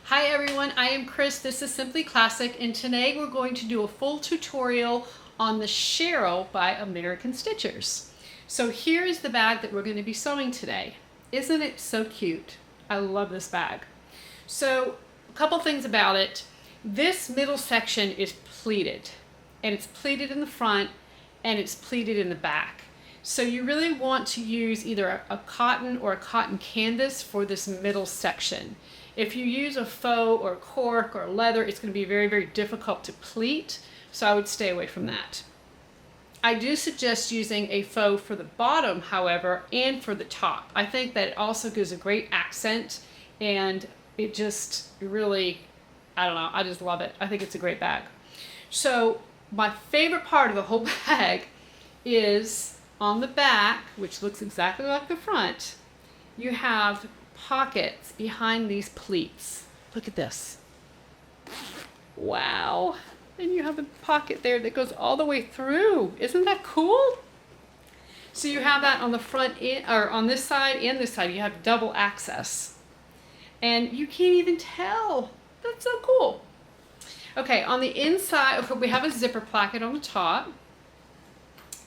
Hi everyone, I am Chris. This is Simply Classic, and today we're going to do a full tutorial on the Cheryl by American Stitchers. So here is the bag that we're going to be sewing today. Isn't it so cute? I love this bag. So a couple things about it. This middle section is pleated, and it's pleated in the front and it's pleated in the back. So you really want to use either a cotton or a cotton canvas for this middle section. If you use a faux or cork or leather, it's going to be very, very difficult to pleat, so I would stay away from that. I do suggest using a faux for the bottom, however, and for the top. I think that it also gives a great accent, and it just really, I don't know, I just love it. I think it's a great bag. So my favorite part of the whole bag is on the back, which looks exactly like the front. You have pockets behind these pleats. Look at this. Wow. And you have a pocket there that goes all the way through. Isn't that cool? So you have that on the front or on this side and this side. You have double access. And you can't even tell. That's so cool. Okay, on the inside, okay, we have a zipper placket on the top.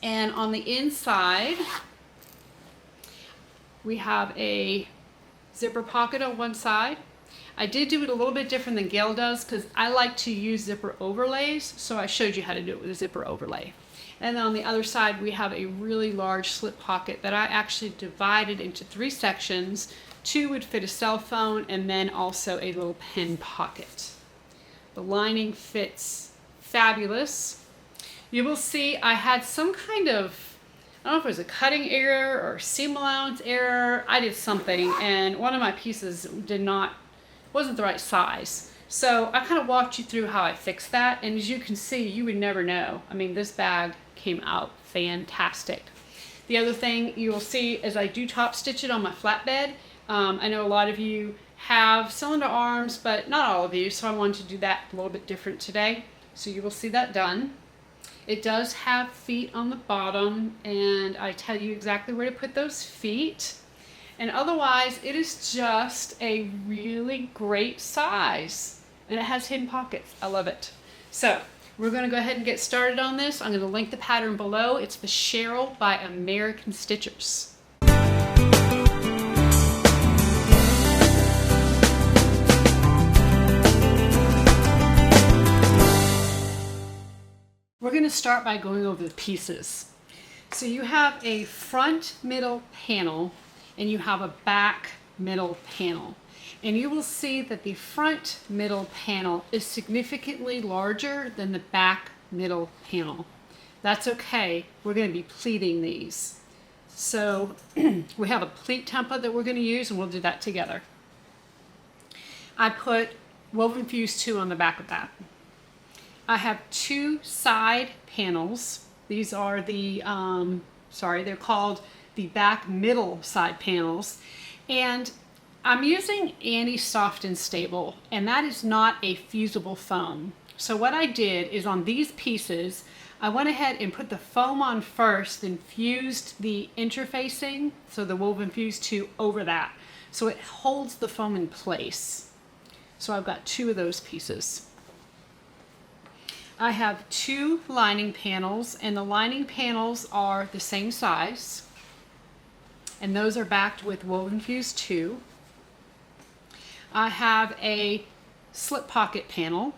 And on the inside, we have a zipper pocket on one side. I did do it a little bit different than Gail does because I like to use zipper overlays, so I showed you how to do it with a zipper overlay. And then on the other side we have a really large slip pocket that I actually divided into 3 sections. 2 would fit a cell phone, and then also a little pen pocket. The lining fits fabulous. You will see I had some kind of, I don't know if it was a cutting error or seam allowance error. I did something, and one of my pieces wasn't the right size. So I kind of walked you through how I fixed that, and as you can see, you would never know. I mean, this bag came out fantastic. The other thing you will see as I do top stitch it on my flatbed, I know a lot of you have cylinder arms, but not all of you, so I wanted to do that a little bit different today. So you will see that done. It does have feet on the bottom, and I tell you exactly where to put those feet. And otherwise, it is just a really great size. And it has hidden pockets. I love it. So we're going to go ahead and get started on this. I'm going to link the pattern below. It's the Cheryl by American Stitchers. We're going to start by going over the pieces. So you have a front middle panel and you have a back middle panel. And you will see that the front middle panel is significantly larger than the back middle panel. That's okay. We're going to be pleating these. So we have a pleat template that we're going to use, and we'll do that together. I put Woven Fuse 2 on the back of that. I have 2 side panels. These are the, they're called the back middle side panels. And I'm using Annie Soft and Stable, and that is not a fusible foam. So what I did is on these pieces, I went ahead and put the foam on first, then fused the interfacing, so the Woven Fuse 2 over that. So it holds the foam in place. So I've got 2 of those pieces. I have 2 lining panels, and the lining panels are the same size, and those are backed with Woven Fuse 2. I have a slip pocket panel,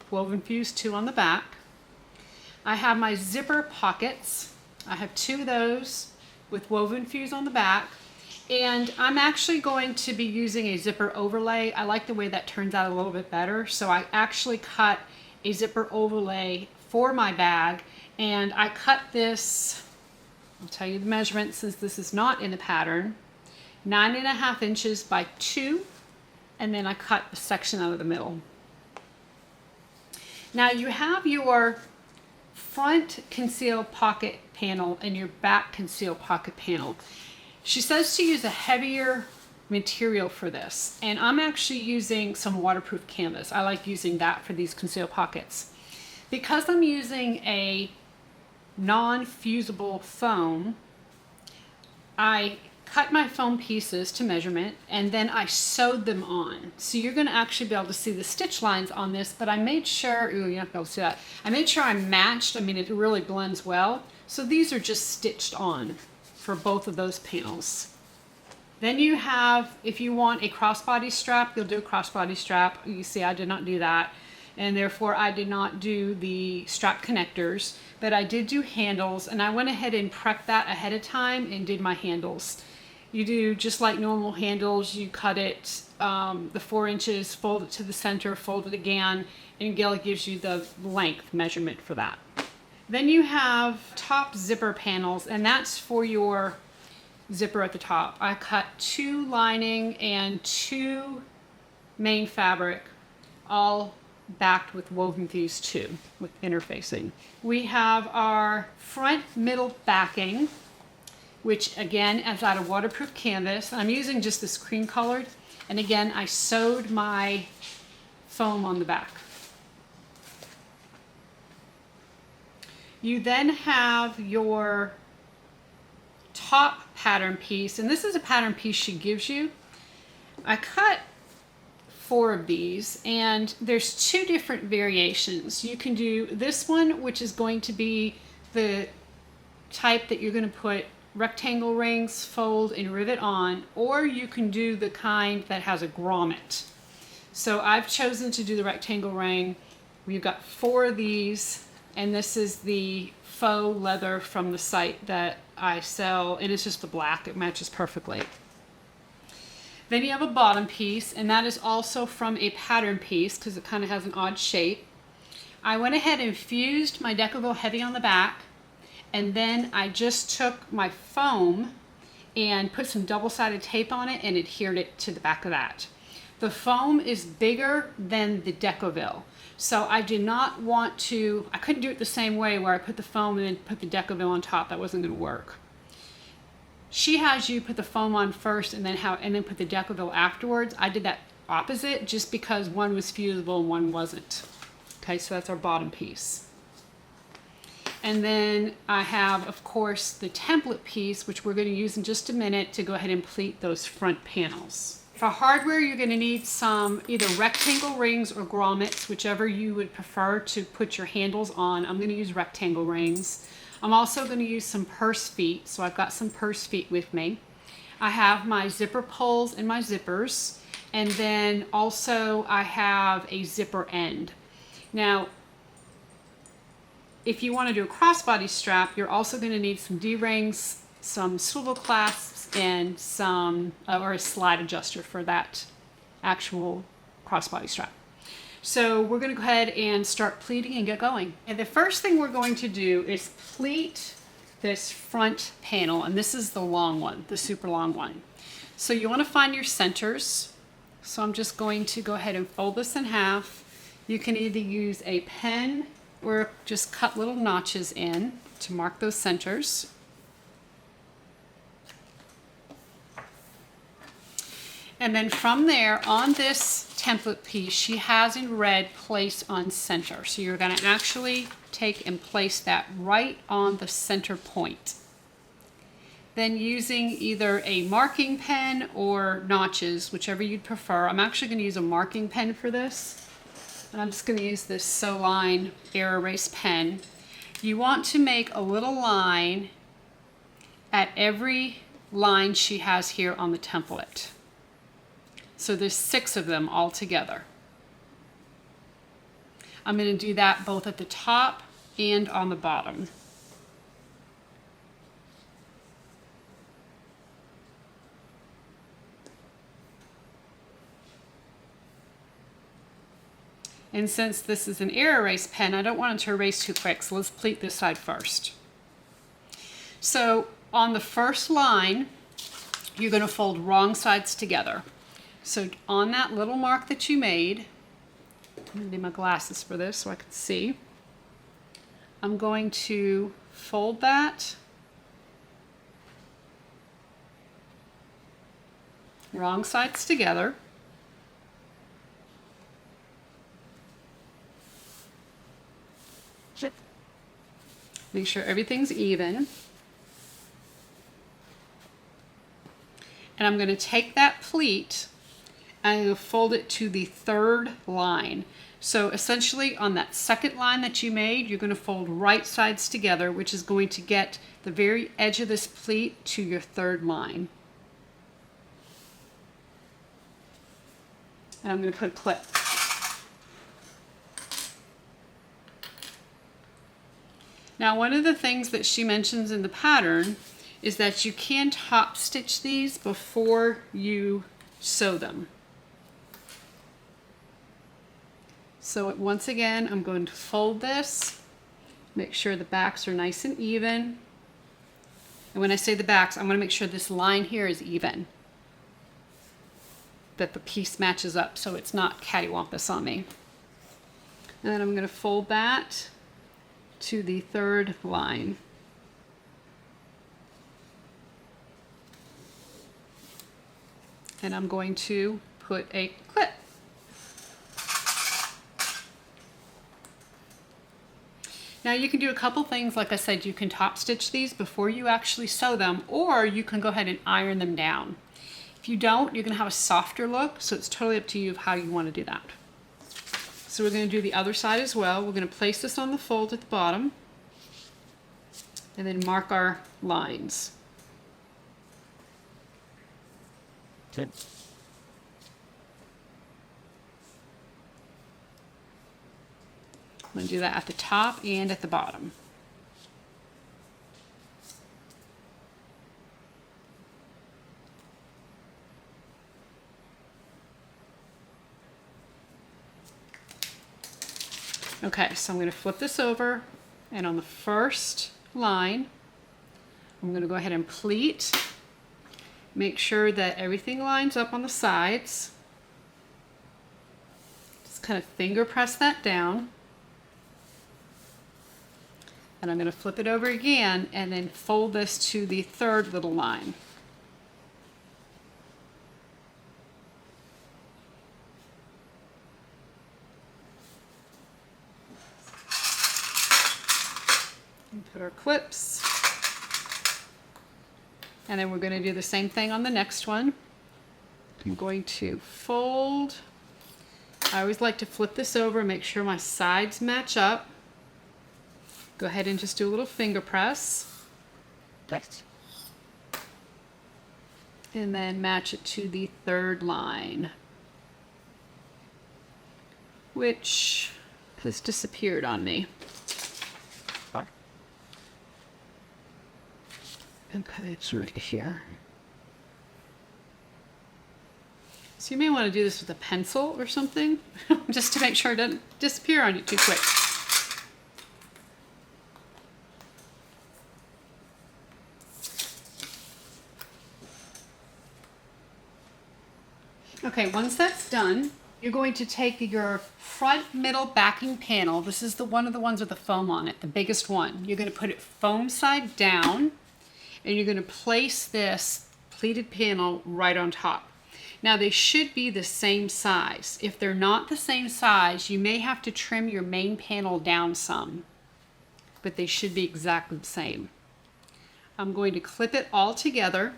Woven Fuse 2 on the back. I have my zipper pockets. I have 2 of those with Woven Fuse on the back, and I'm actually going to be using a zipper overlay. I like the way that turns out a little bit better, so I actually cut a zipper overlay for my bag, and I cut this, I'll tell you the measurement since this is not in the pattern, 9.5 inches by 2, and then I cut a section out of the middle. Now you have your front conceal pocket panel and your back conceal pocket panel. She says to use a heavier material for this, and I'm actually using some waterproof canvas. I like using that for these conceal pockets. Because I'm using a non-fusible foam, I cut my foam pieces to measurement, and then I sewed them on. So you're going to actually be able to see the stitch lines on this, but I made sure, ooh, you're not going to be able to see that. I made sure I matched, I mean, it really blends well. So these are just stitched on for both of those panels. Then you have, if you want a crossbody strap, you'll do a crossbody strap. You see, I did not do that, and therefore I did not do the strap connectors, but I did do handles, and I went ahead and prepped that ahead of time and did my handles. You do just like normal handles. You cut it the 4 inches, fold it to the center, fold it again, and Gail gives you the length measurement for that. Then you have top zipper panels, and that's for your zipper at the top. I cut 2 lining and 2 main fabric, all backed with woven thieves 2 with interfacing. We have our front middle backing, which again is out of waterproof canvas. I'm using just this cream colored, and again I sewed my foam on the back. You then have your top pattern piece, and this is a pattern piece she gives you. I cut 4 of these, and there's 2 different variations. You can do this one, which is going to be the type that you're going to put rectangle rings, fold, and rivet on, or you can do the kind that has a grommet. So I've chosen to do the rectangle ring. We've got 4 of these, and this is the faux leather from the site that I sell, and it's just the black. It matches perfectly. Then you have a bottom piece, and that is also from a pattern piece because it kind of has an odd shape. I went ahead and fused my Decoville heavy on the back, and then I just took my foam and put some double-sided tape on it and adhered it to the back of that. The foam is bigger than the Decoville, so I did not want to, I couldn't do it the same way where I put the foam and then put the Decoville on top. That wasn't going to work. She has you put the foam on first and then put the Decoville afterwards. I did that opposite just because one was fusible and one wasn't. Okay, so that's our bottom piece. And then I have, of course, the template piece, which we're going to use in just a minute to go ahead and pleat those front panels. For hardware, you're going to need some either rectangle rings or grommets, whichever you would prefer to put your handles on. I'm going to use rectangle rings. I'm also going to use some purse feet, so I've got some purse feet with me. I have my zipper pulls and my zippers, and then also I have a zipper end. Now, if you want to do a crossbody strap, you're also going to need some D-rings, some swivel clasps, and some, or a slide adjuster for that actual crossbody strap. So we're going to go ahead and start pleating and get going. And the first thing we're going to do is pleat this front panel, and this is the long one, the super long one. So you want to find your centers. So I'm just going to go ahead and fold this in half. You can either use a pen or just cut little notches in to mark those centers. And then from there, on this template piece, she has in red place on center. So you're going to actually take and place that right on the center point. Then using either a marking pen or notches, whichever you'd prefer. I'm actually going to use a marking pen for this. And I'm just going to use this Sew Line Air Erase pen. You want to make a little line at every line she has here on the template. So there's 6 of them all together. I'm going to do that both at the top and on the bottom. And since this is an air erase pen, I don't want it to erase too quick, so let's pleat this side first. So on the first line, you're going to fold wrong sides together. So on that little mark that you made, I'm going to need my glasses for this so I can see. I'm going to fold that wrong sides together. Make sure everything's even. And I'm going to take that pleat and I'm going to fold it to the third line. So essentially on that second line that you made, you're going to fold right sides together, which is going to get the very edge of this pleat to your third line. And I'm going to put a clip. Now, one of the things that she mentions in the pattern is that you can top stitch these before you sew them. So once again, I'm going to fold this, make sure the backs are nice and even. And when I say the backs, I'm going to make sure this line here is even, that the piece matches up so it's not cattywampus on me. And then I'm going to fold that to the third line. And I'm going to put a clip. Now you can do a couple things. Like I said, you can top stitch these before you actually sew them, or you can go ahead and iron them down. If you don't, you're going to have a softer look, so it's totally up to you of how you want to do that. So we're going to do the other side as well. We're going to place this on the fold at the bottom and then mark our lines. Okay. I'm going to do that at the top and at the bottom. Okay, so I'm going to flip this over, and on the first line, I'm going to go ahead and pleat. Make sure that everything lines up on the sides. Just kind of finger press that down. And I'm going to flip it over again and then fold this to the third little line. And put our clips. And then we're going to do the same thing on the next one. I'm going to fold. I always like to flip this over and make sure my sides match up. Go ahead and just do a little finger press. Next. And then match it to the third line, which has disappeared on me. Okay, it's right here. So you may want to do this with a pencil or something, just to make sure it doesn't disappear on you too quick. Okay, once that's done, you're going to take your front middle backing panel. This is one of the ones with the foam on it, the biggest one. You're going to put it foam side down, and you're going to place this pleated panel right on top. Now they should be the same size. If they're not the same size, you may have to trim your main panel down some, but they should be exactly the same. I'm going to clip it all together,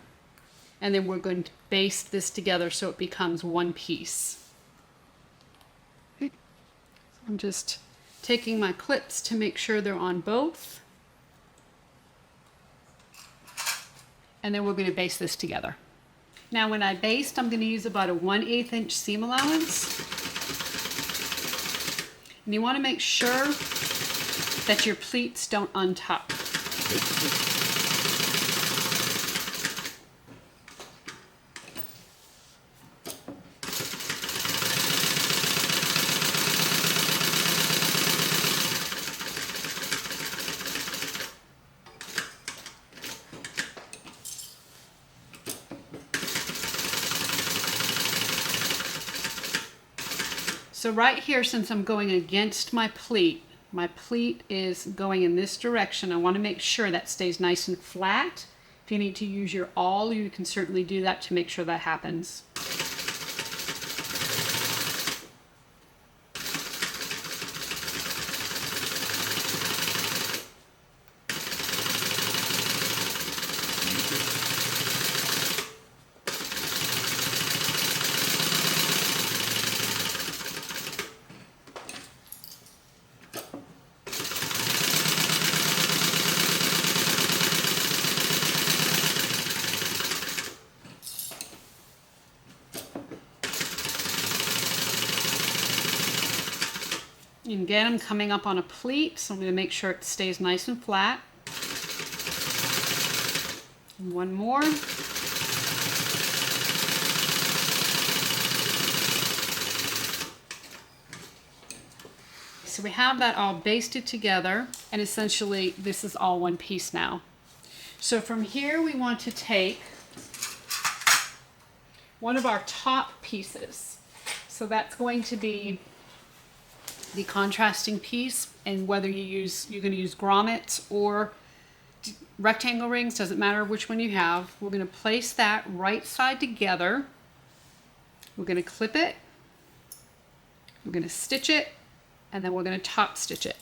and then we're going to baste this together so it becomes one piece. I'm just taking my clips to make sure they're on both. And then we're going to baste this together. Now when I baste, I'm going to use about a 1/8 inch seam allowance. And you want to make sure that your pleats don't untuck. So right here, since I'm going against my pleat is going in this direction. I want to make sure that stays nice and flat. If you need to use your awl, you can certainly do that to make sure that happens. And again, I'm coming up on a pleat, so I'm going to make sure it stays nice and flat. And one more. So we have that all basted together, and essentially this is all one piece now. So from here we want to take one of our top pieces. So that's going to be the contrasting piece, and whether you're going to use grommets or rectangle rings, doesn't matter which one you have. We're going to place that right side together. We're going to clip it. We're going to stitch it, and then we're going to top stitch it.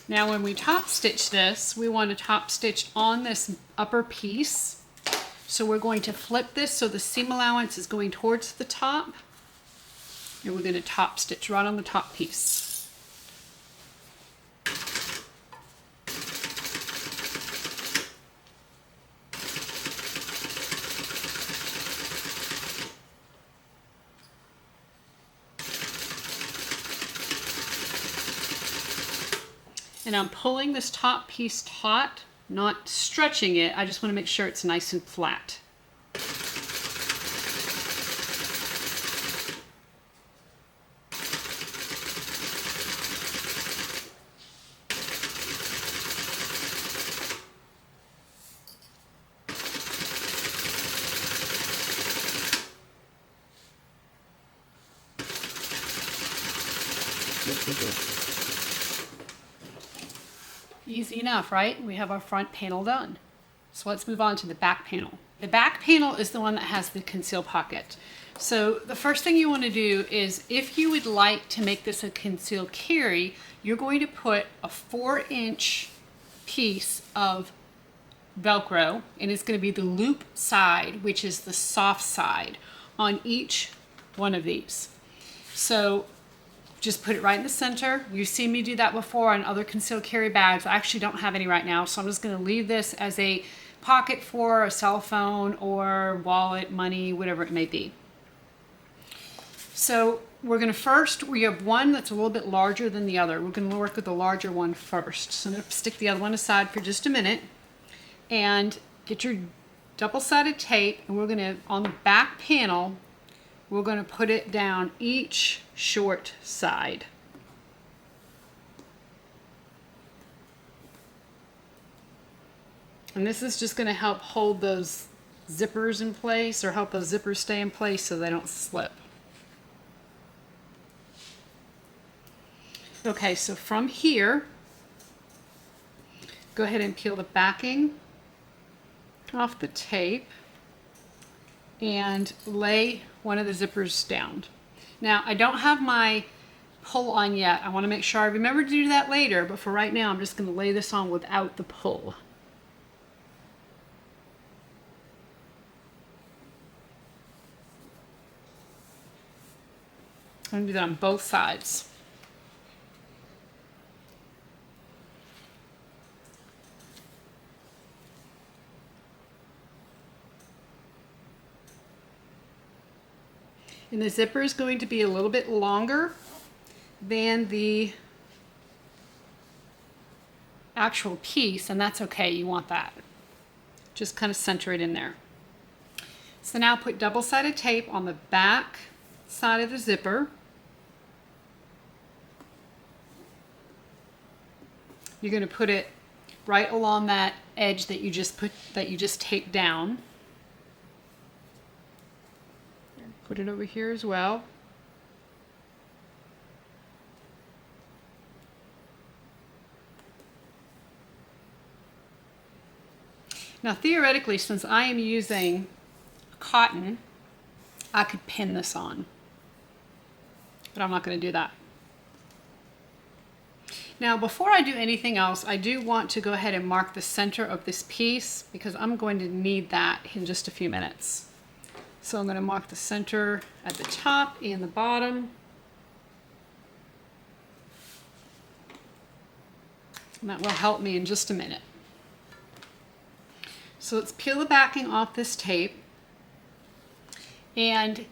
Now when we top stitch this, we want to top stitch on this upper piece. So we're going to flip this so the seam allowance is going towards the top, and we're going to top stitch right on the top piece. And I'm pulling this top piece taut, not stretching it. I just want to make sure it's nice and flat. Easy enough, right? We have our front panel done. So let's move on to the back panel. The back panel is the one that has the conceal pocket. So the first thing you want to do is, if you would like to make this a conceal carry, you're going to put a 4-inch piece of Velcro, and it's going to be the loop side, which is the soft side, on each one of these. So just put it right in the center. You've seen me do that before on other concealed carry bags. I actually don't have any right now, so I'm just going to leave this as a pocket for a cell phone or wallet, money, whatever it may be. So we're going to we have one that's a little bit larger than the other. We're going to work with the larger one first. So I'm going to stick the other one aside for just a minute and get your double-sided tape, and we're going to, on the back panel, we're going to put it down each short side. And this is just going to help hold those zippers in place, or help those zippers stay in place so they don't slip. Okay, so from here, go ahead and peel the backing off the tape and lay one of the zippers down. Now, I don't have my pull on yet. I want to make sure I remember to do that later, but for right now I'm just going to lay this on without the pull. I'm going to do that on both sides. And the zipper is going to be a little bit longer than the actual piece, and that's okay. You want that. Just kind of center it in there. So now put double-sided tape on the back side of the zipper. You're going to put it right along that edge that you just taped down. Put it over here as well. Now theoretically, since I am using cotton, I could pin this on, but I'm not going to do that. Now before I do anything else, I do want to go ahead and mark the center of this piece because I'm going to need that in just a few minutes. So I'm going to mark the center at the top and the bottom. And that will help me in just a minute. So let's peel the backing off this tape. And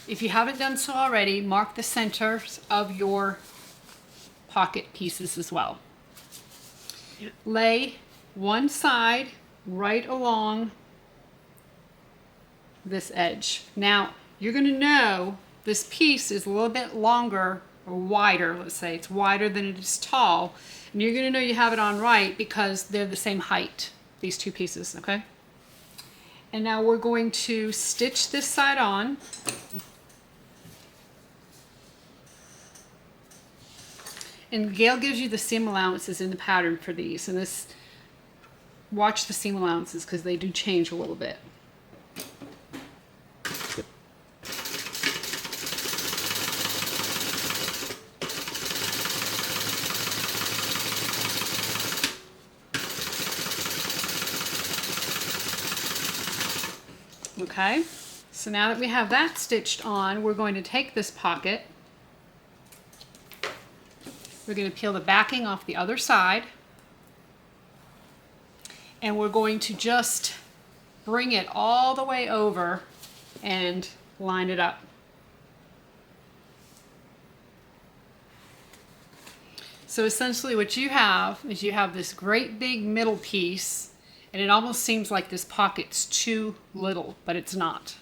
if you haven't done so already, mark the centers of your pocket pieces as well. Lay one side right along this edge. Now, you're going to know this piece is a little bit longer or wider. Let's say it's wider than it is tall. And you're going to know you have it on right because they're the same height, these two pieces, okay? And now we're going to stitch this side on. And Gail gives you the seam allowances in the pattern for these. And this, watch the seam allowances because they do change a little bit. Okay, so now that we have that stitched on, we're going to take this pocket. We're going to peel the backing off the other side. And we're going to just bring it all the way over and line it up. So essentially what you have is you have this great big middle piece, and it almost seems like this pocket's too little, but it's not.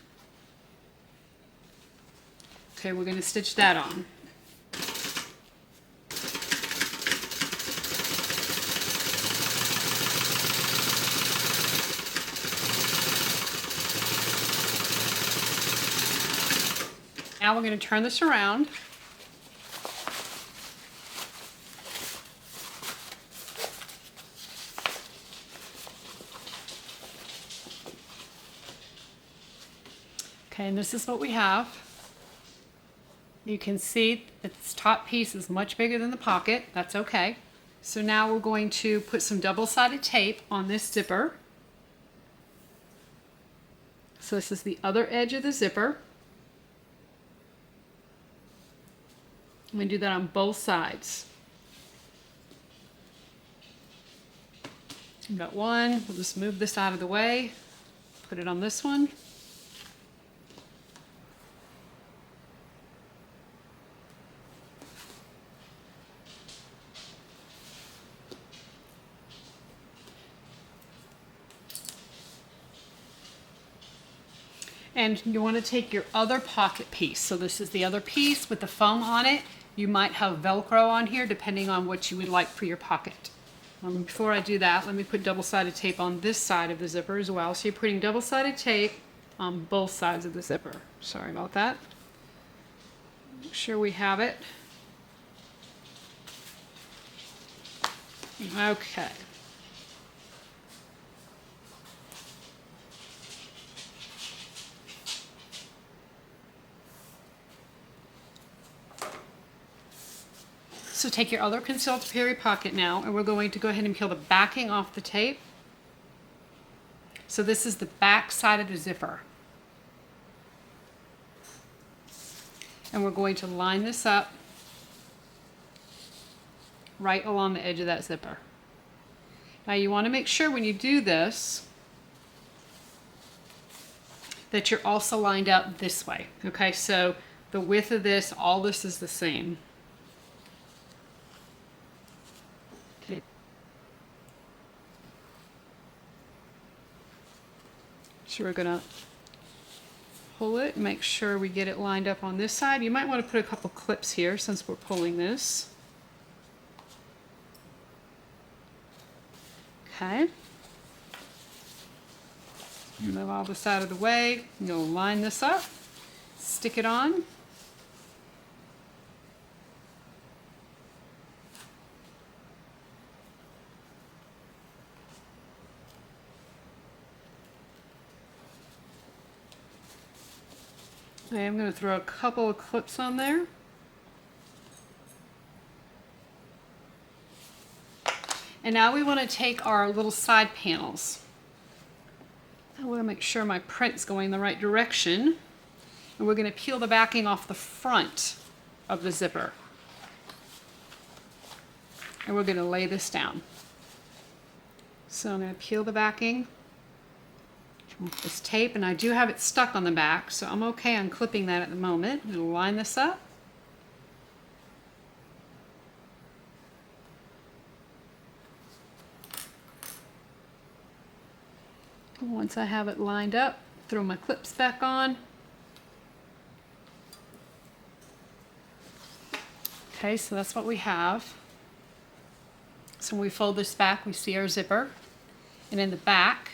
Okay, we're going to stitch that on. Now we're going to turn this around. Okay, and this is what we have. You can see that this top piece is much bigger than the pocket. That's okay. So now we're going to put some double-sided tape on this zipper. So this is the other edge of the zipper. I'm going to do that on both sides. I've got one. We'll just move this out of the way. Put it on this one. And you want to take your other pocket piece. So this is the other piece with the foam on it. You might have Velcro on here depending on what you would like for your pocket. Before I do that, let me put double-sided tape on this side of the zipper as well. So you're putting double-sided tape on both sides of the zipper. Sorry about that. Make sure we have it. Okay. So take your other concealed carry pocket now, and we're going to go ahead and peel the backing off the tape. So this is the back side of the zipper. And we're going to line this up right along the edge of that zipper. Now you want to make sure when you do this that you're also lined up this way. Okay, so the width of this, all this is the same. So we're gonna pull it and make sure we get it lined up on this side. You might want to put a couple clips here since we're pulling this. Okay. Move all this out of the way. You'll line this up, stick it on. I am going to throw a couple of clips on there. And now we want to take our little side panels. I want to make sure my print's going the right direction. And we're going to peel the backing off the front of the zipper. And we're going to lay this down. So I'm going to peel the backing with this tape, and I do have it stuck on the back, so I'm okay on clipping that at the moment. I'm going to line this up. Once I have it lined up, throw my clips back on. Okay, so that's what we have. So when we fold this back, we see our zipper. And in the back,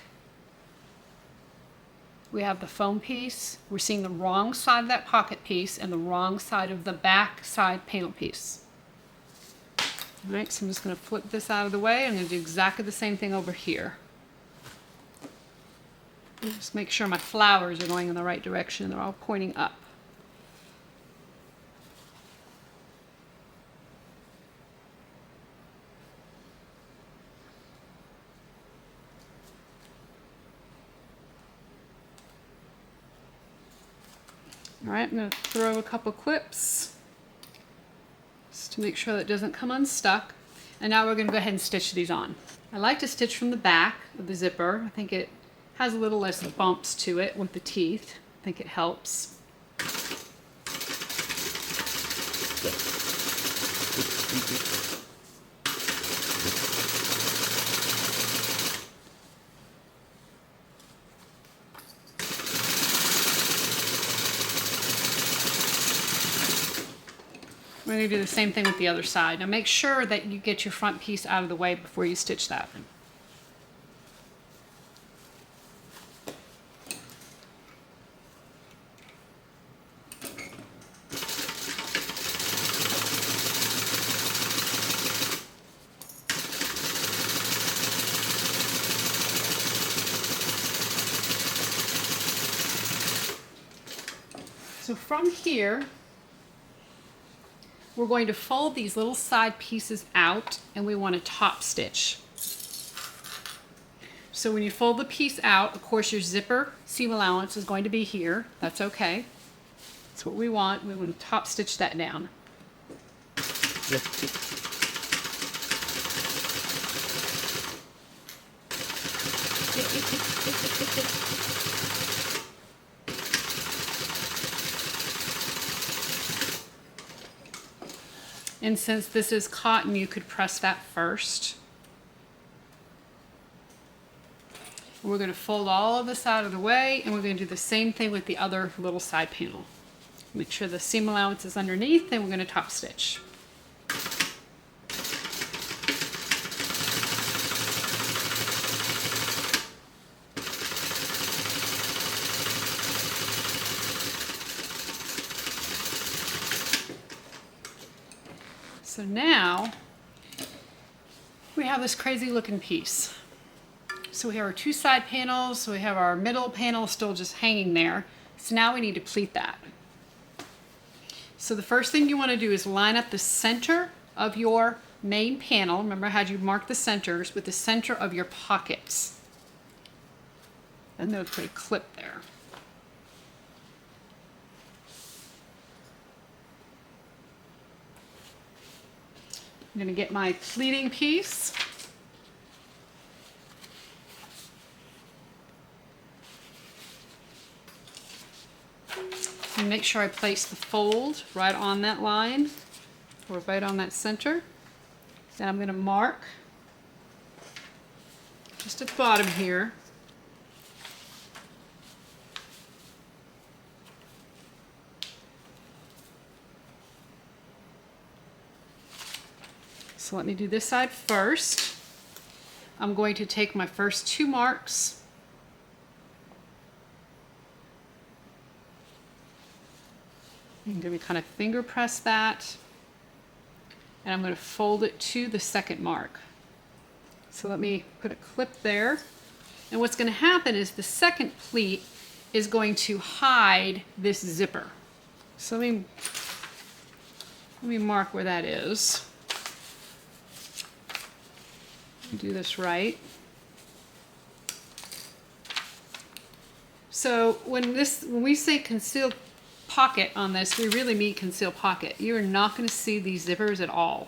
we have the foam piece. We're seeing the wrong side of that pocket piece and the wrong side of the back side panel piece. All right, so I'm just going to flip this out of the way. I'm going to do exactly the same thing over here. Just make sure my flowers are going in the right direction. They're all pointing up. All right, I'm going to throw a couple clips just to make sure that it doesn't come unstuck. And now we're going to go ahead and stitch these on. I like to stitch from the back of the zipper. I think it has a little less bumps to it with the teeth. I think it helps. We're going to do the same thing with the other side. Now make sure that you get your front piece out of the way before you stitch that. So from here, we're going to fold these little side pieces out, and we want to top stitch. So when you fold the piece out, of course your zipper seam allowance is going to be here. That's okay. That's what we want. We want to top stitch that down. And since this is cotton, you could press that first. We're going to fold all of this out of the way, and we're going to do the same thing with the other little side panel. Make sure the seam allowance is underneath, and we're going to top stitch. So now we have this crazy looking piece. So we have our two side panels, so we have our middle panel still just hanging there. So now we need to pleat that. So the first thing you want to do is line up the center of your main panel. Remember I had you mark the centers with the center of your pockets. And then put a clip there. I'm going to get my pleating piece. And make sure I place the fold right on that line, or right on that center. Then I'm going to mark just at the bottom here. So let me do this side first. I'm going to take my first two marks I'm going to kind of finger press that, and I'm going to fold it to the second mark. So let me put a clip there. And what's going to happen is the second pleat is going to hide this zipper. So let me mark where that is. Do this right. So when we say concealed pocket on this, we really mean concealed pocket. You're not going to see these zippers at all.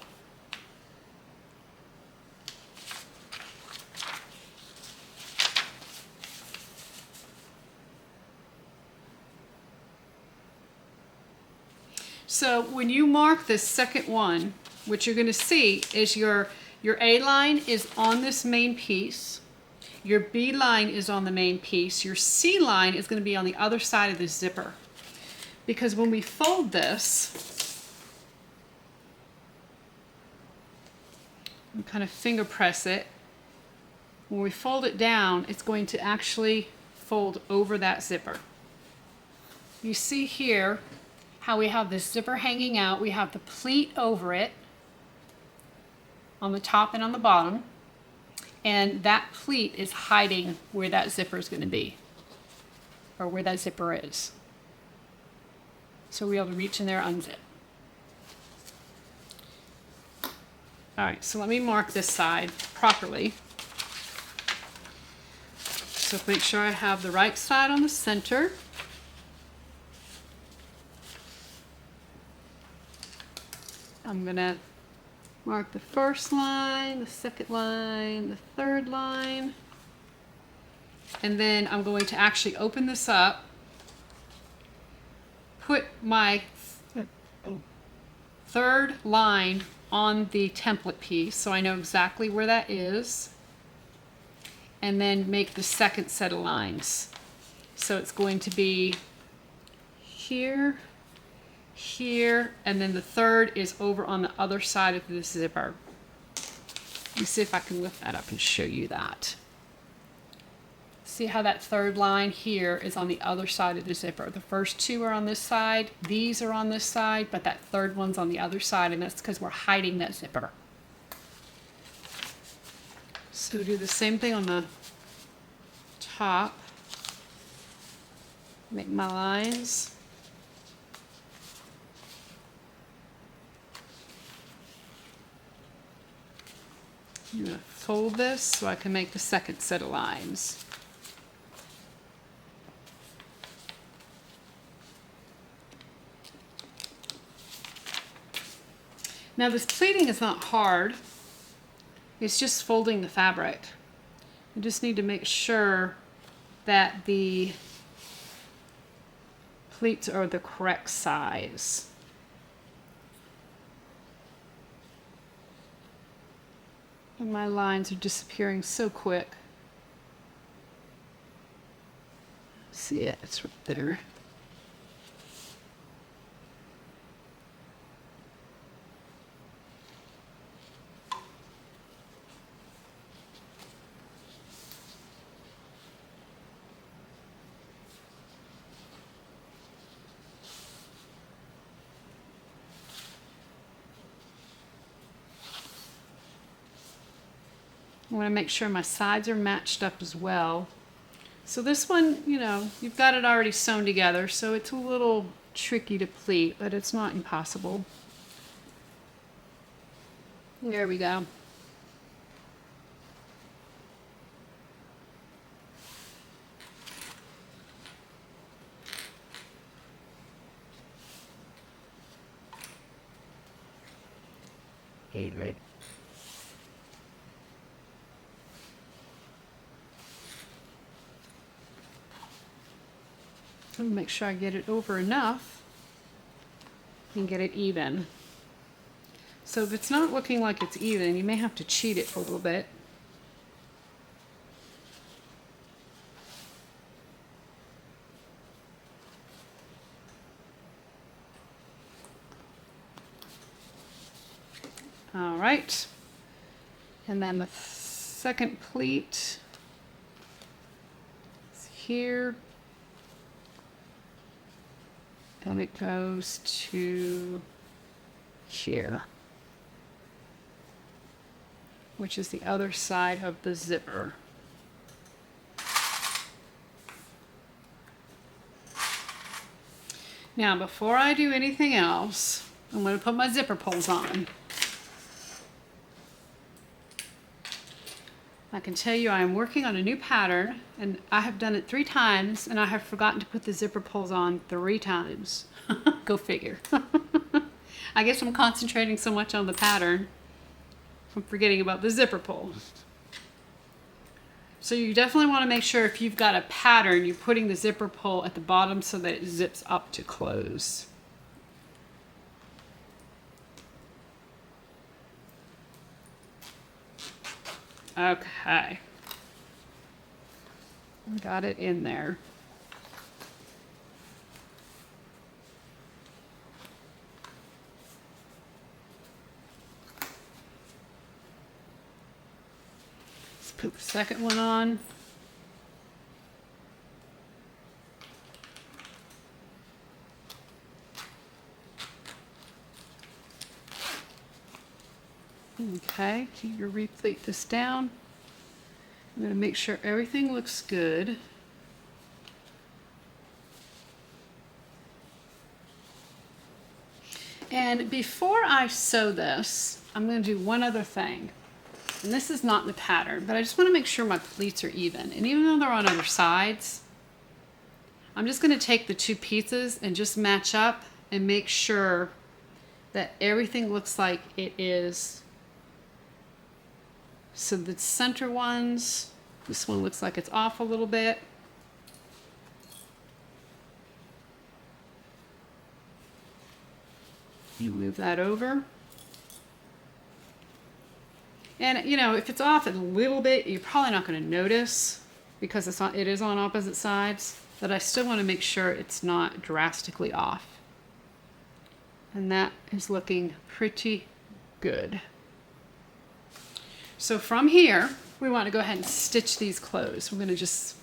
So when you mark this second one, what you're going to see is your A line is on this main piece. Your B line is on the main piece. Your C line is going to be on the other side of the zipper. Because when we fold this, and kind of finger press it, when we fold it down, it's going to actually fold over that zipper. You see here how we have this zipper hanging out. We have the pleat over it on the top and on the bottom. And that pleat is hiding where that zipper is going to be, or where that zipper is. So we'll be able to reach in there, unzip. All right, so let me mark this side properly. So make sure I have the right side on the center. I'm gonna mark the first line, the second line, the third line. And then I'm going to actually open this up, put my third line on the template piece so I know exactly where that is, and then make the second set of lines. So it's going to be here, here, and then the third is over on the other side of this zipper. Let me see if I can lift that up and show you that. See how that third line here is on the other side of the zipper. The first two are on this side, these are on this side, but that third one's on the other side, and that's because we're hiding that zipper. So do the same thing on the top. Make my lines. I'm going to fold this so I can make the second set of lines. Now this pleating is not hard, it's just folding the fabric. You just need to make sure that the pleats are the correct size. And my lines are disappearing so quick. See it, it's right there. I want to make sure my sides are matched up as well. So this one, you know, you've got it already sewn together, so it's a little tricky to pleat, but it's not impossible. There we go. Hey, right. Make sure I get it over enough and get it even. So if it's not looking like it's even, you may have to cheat it a little bit. All right, and then the second pleat is here. And it goes to here, which is the other side of the zipper. Now, before I do anything else, I'm going to put my zipper pulls on. I can tell you I am working on a new pattern, and I have done it 3 times, and I have forgotten to put the zipper pulls on 3 times. Go figure. I guess I'm concentrating so much on the pattern, I'm forgetting about the zipper pull. So you definitely want to make sure if you've got a pattern, you're putting the zipper pull at the bottom so that it zips up to close. Okay. Got it in there. Let's put the second one on. Okay, you replete this down. I'm going to make sure everything looks good. And before I sew this, I'm going to do one other thing. And this is not in the pattern, but I just want to make sure my pleats are even. And even though they're on other sides, I'm just going to take the 2 pieces and just match up and make sure that everything looks like it is. So the center ones, this one looks like it's off a little bit. You move that over. And you know, if it's off a little bit, you're probably not going to notice because it is on opposite sides, but I still want to make sure it's not drastically off. And that is looking pretty good. So from here, we want to go ahead and stitch these closed. We're going to just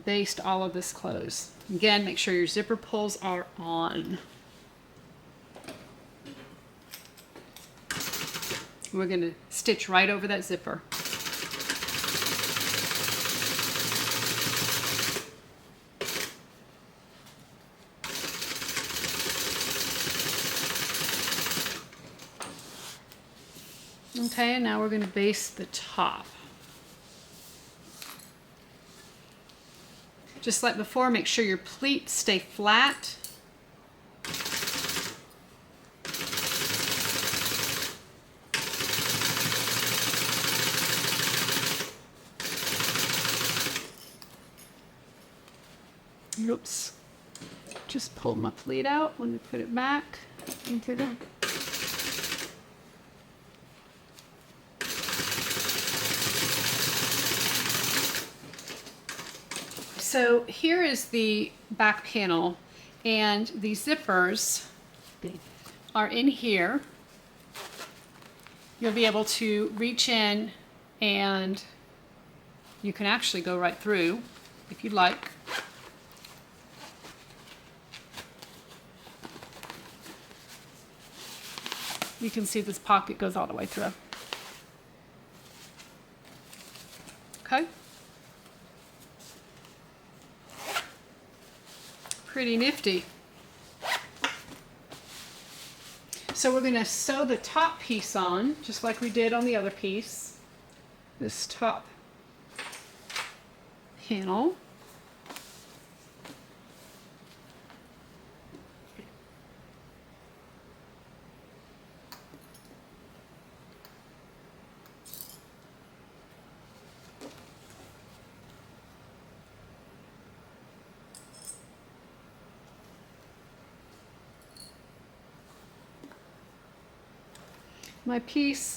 baste all of this closed. Again, make sure your zipper pulls are on. We're going to stitch right over that zipper. Okay, and now we're going to baste the top. Just like before, make sure your pleats stay flat. Oops. Just pulled my pleat out. Let me put it back into the... So here is the back panel, and the zippers are in here. You'll be able to reach in and you can actually go right through if you'd like. You can see this pocket goes all the way through. Okay. Pretty nifty. So we're going to sew the top piece on, just like we did on the other piece. This top panel.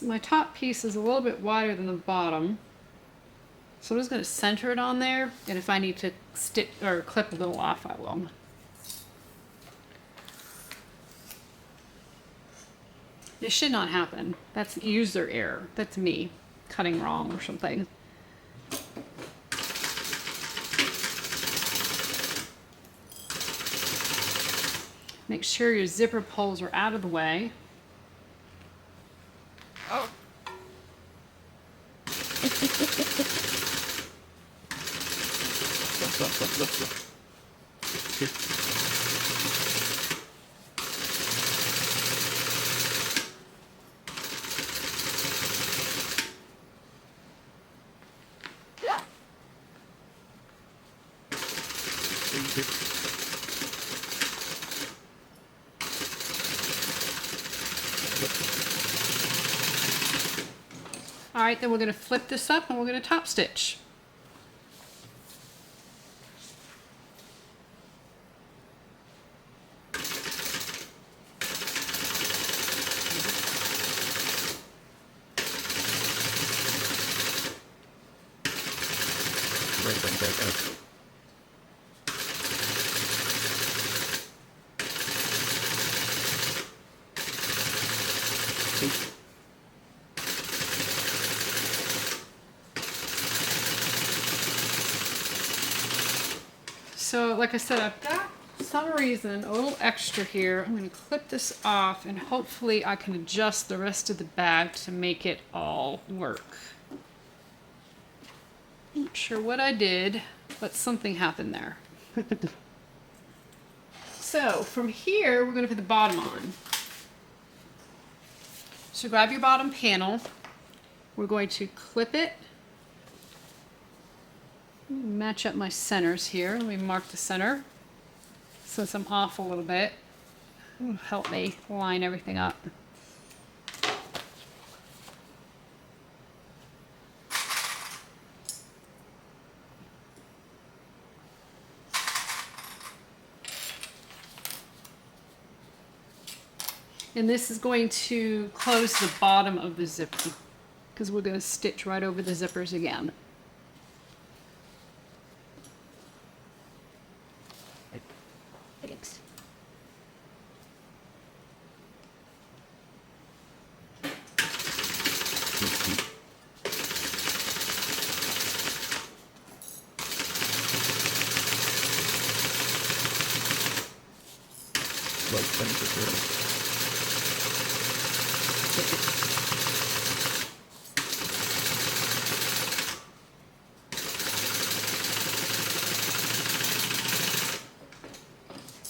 My top piece is a little bit wider than the bottom, so I'm just going to center it on there, and if I need to stitch or clip a little off, I will. This should not happen. That's user error. That's me cutting wrong or something. Make sure your zipper pulls are out of the way. Oh. All right, then we're going to flip this up and we're going to top stitch. So like I said, I've got some reason a little extra here. I'm going to clip this off and hopefully I can adjust the rest of the bag to make it all work. Not sure what I did, but something happened there. So from here, we're going to put the bottom on. So grab your bottom panel. We're going to clip it. Match up my centers here. Let me mark the center since I'm off a little bit. It'll help me line everything up. And this is going to close the bottom of the zipper because we're going to stitch right over the zippers again. Thanks.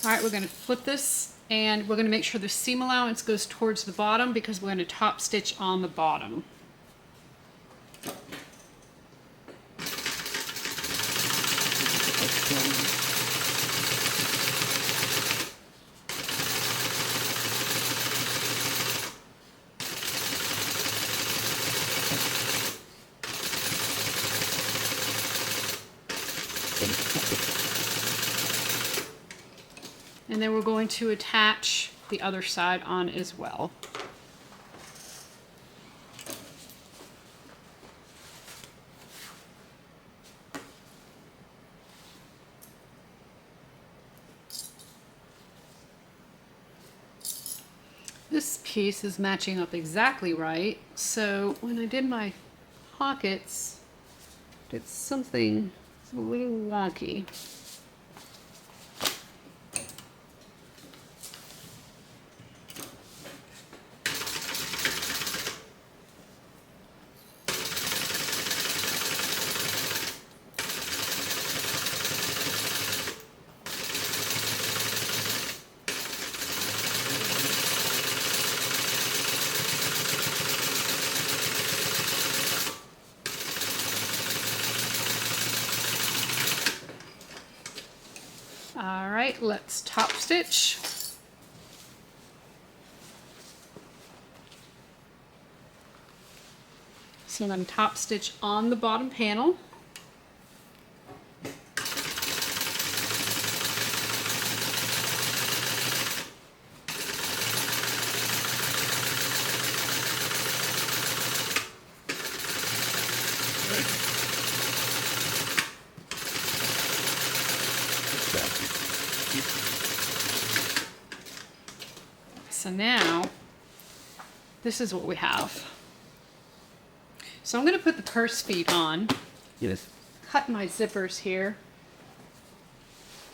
All right, we're going to flip this and we're going to make sure the seam allowance goes towards the bottom because we're going to top stitch on the bottom. And then we're going to attach the other side on as well. This piece is matching up exactly right. So when I did my pockets, it's something a little wonky. All right, let's top stitch. So I'm going to top stitch on the bottom panel. So now, this is what we have. So I'm going to put the purse feet on. Yes. Cut my zippers here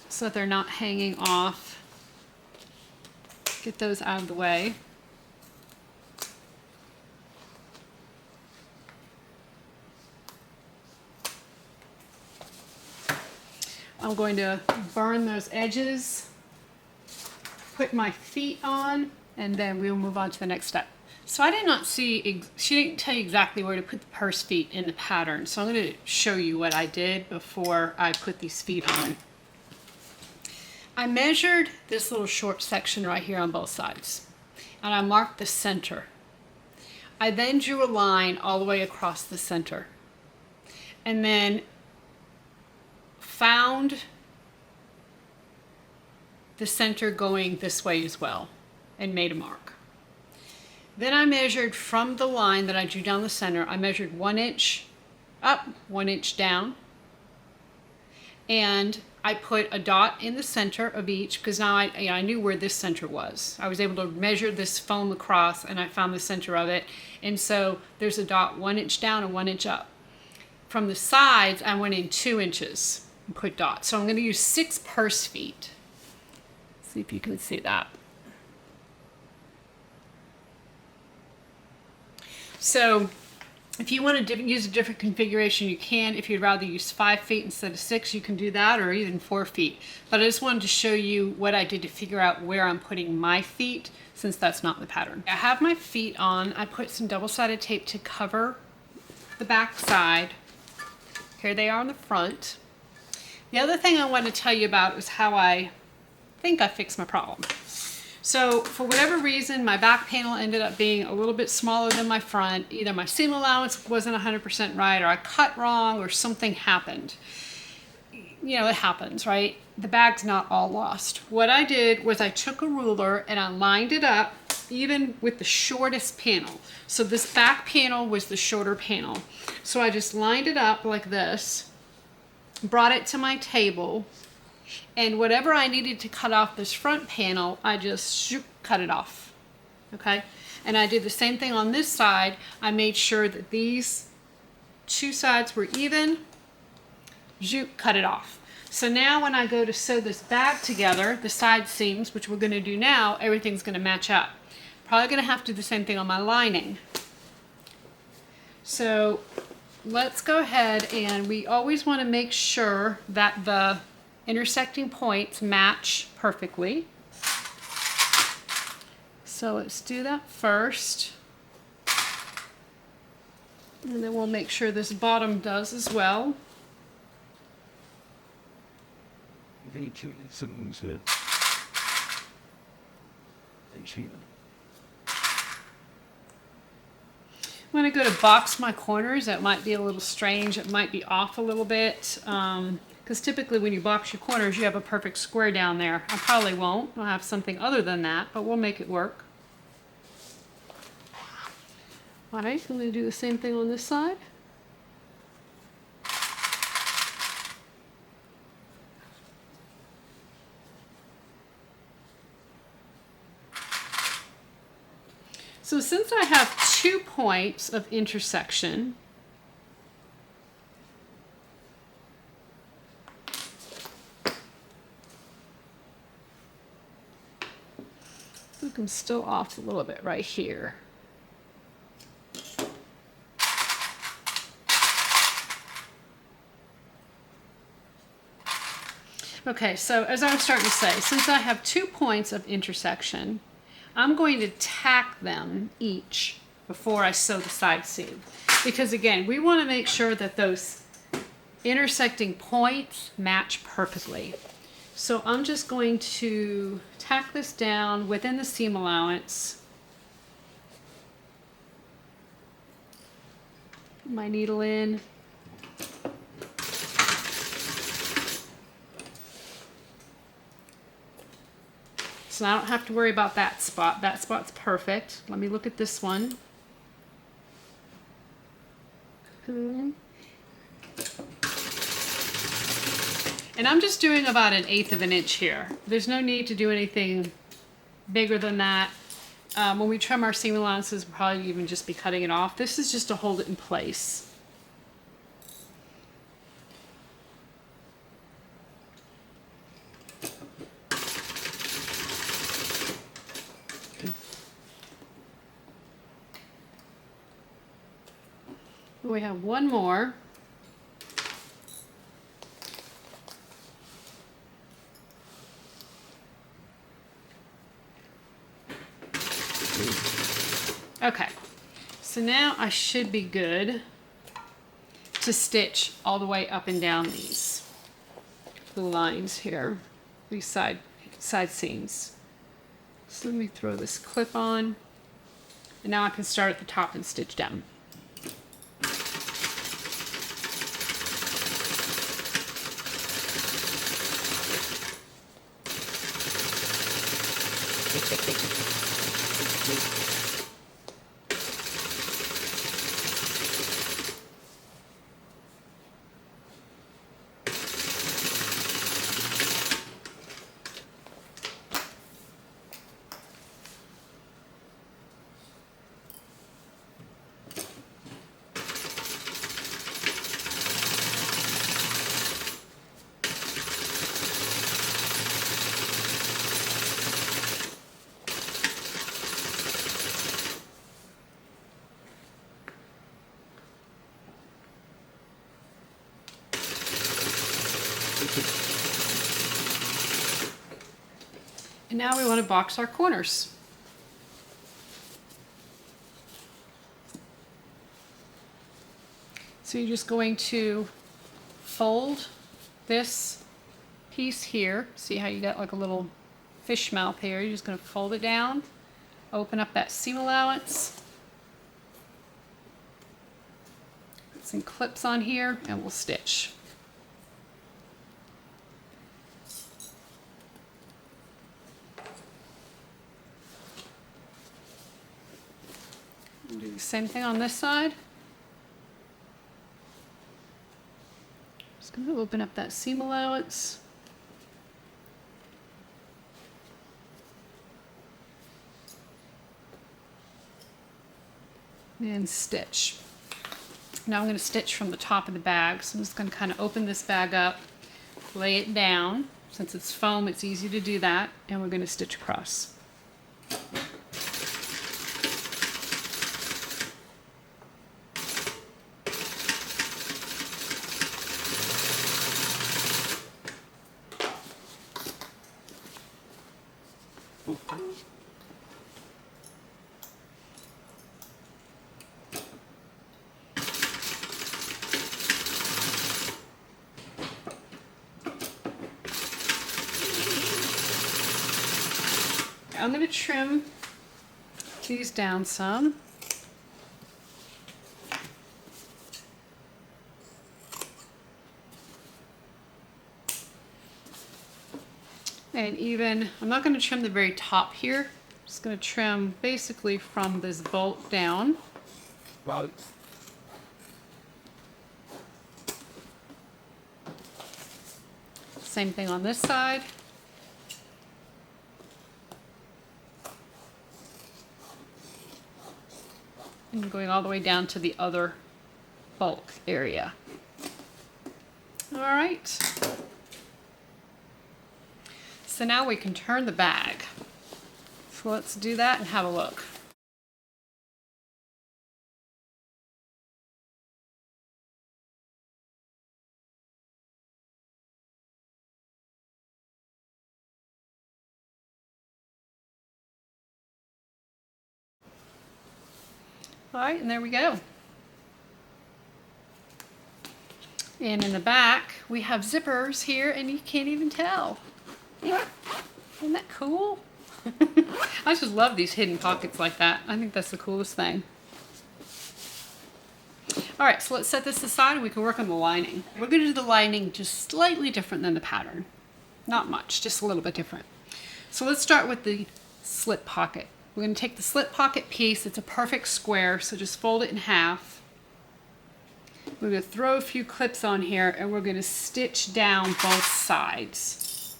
so that they're not hanging off. Get those out of the way. I'm going to burn those edges, put my feet on, and then we'll move on to the next step. So I did not see, she didn't tell you exactly where to put the purse feet in the pattern. So I'm going to show you what I did before I put these feet on. I measured this little short section right here on both sides, and I marked the center. I then drew a line all the way across the center, and then found the center going this way as well, and made a mark. Then I measured from the line that I drew down the center, I measured 1 inch up, 1 inch down, and I put a dot in the center of each because now I knew where this center was. I was able to measure this foam across and I found the center of it. And so there's a dot 1 inch down and 1 inch up. From the sides, I went in 2 inches and put dots. So I'm going to use 6 purse feet. See if you can see that. So if you want to use a different configuration, you can. If you'd rather use 5 feet instead of 6, you can do that, or even 4 feet. But I just wanted to show you what I did to figure out where I'm putting my feet, since that's not the pattern. I have my feet on. I put some double-sided tape to cover the back side. Here they are on the front. The other thing I want to tell you about is how I think I fixed my problem. So for whatever reason, my back panel ended up being a little bit smaller than my front. Either my seam allowance wasn't 100% right, or I cut wrong, or something happened. You know, it happens, right? The bag's not all lost. What I did was I took a ruler and I lined it up even with the shortest panel. So this back panel was the shorter panel. So I just lined it up like this, brought it to my table, and whatever I needed to cut off this front panel, I just cut it off, okay? And I did the same thing on this side. I made sure that these 2 sides were even, cut it off. So now when I go to sew this bag together, the side seams, which we're gonna do now, everything's gonna match up. Probably gonna have to do the same thing on my lining. So let's go ahead, and we always wanna make sure that the intersecting points match perfectly. So let's do that first. And then we'll make sure this bottom does as well. I'm going to go to box my corners. That might be a little strange. It might be off a little bit. Because typically when you box your corners, you have a perfect square down there. I probably won't. I'll have something other than that, but we'll make it work. All right, I'm going to do the same thing on this side. So since I have 2 points of intersection, look, I'm still off a little bit right here. Okay, so as I was starting to say, since I have 2 points of intersection, I'm going to tack them each before I sew the side seam. Because again, we want to make sure that those intersecting points match perfectly. So I'm just going to tack this down within the seam allowance. Put my needle in. So I don't have to worry about that spot. That spot's perfect. Let me look at this one. And I'm just doing about 1/8 of an inch here. There's no need to do anything bigger than that. When we trim our seam allowances, we'll probably even just be cutting it off. This is just to hold it in place. We have one more. So now I should be good to stitch all the way up and down these lines here, these side seams. So let me throw this clip on, and now I can start at the top and stitch down. And now we want to box our corners. So you're just going to fold this piece here. See how you got like a little fish mouth here? You're just going to fold it down, open up that seam allowance, put some clips on here, and we'll stitch. Do the same thing on this side. Just going to open up that seam allowance. And stitch. Now I'm going to stitch from the top of the bag. So I'm just going to kind of open this bag up, lay it down. Since it's foam, it's easy to do that. And we're going to stitch across. I'm going to trim these down some. And even, I'm not going to trim the very top here. I'm just going to trim basically from this bolt down. Wow. Same thing on this side. And going all the way down to the other bulk area. All right. So now we can turn the bag. So let's do that and have a look. All right, and there we go. And in the back, we have zippers here, and you can't even tell. Isn't that cool? I just love these hidden pockets like that. I think that's the coolest thing. All right, so let's set this aside and we can work on the lining. We're going to do the lining just slightly different than the pattern. Not much, just a little bit different. So let's start with the slip pocket. We're going to take the slip pocket piece. It's a perfect square, so just fold it in half. We're going to throw a few clips on here and we're going to stitch down both sides.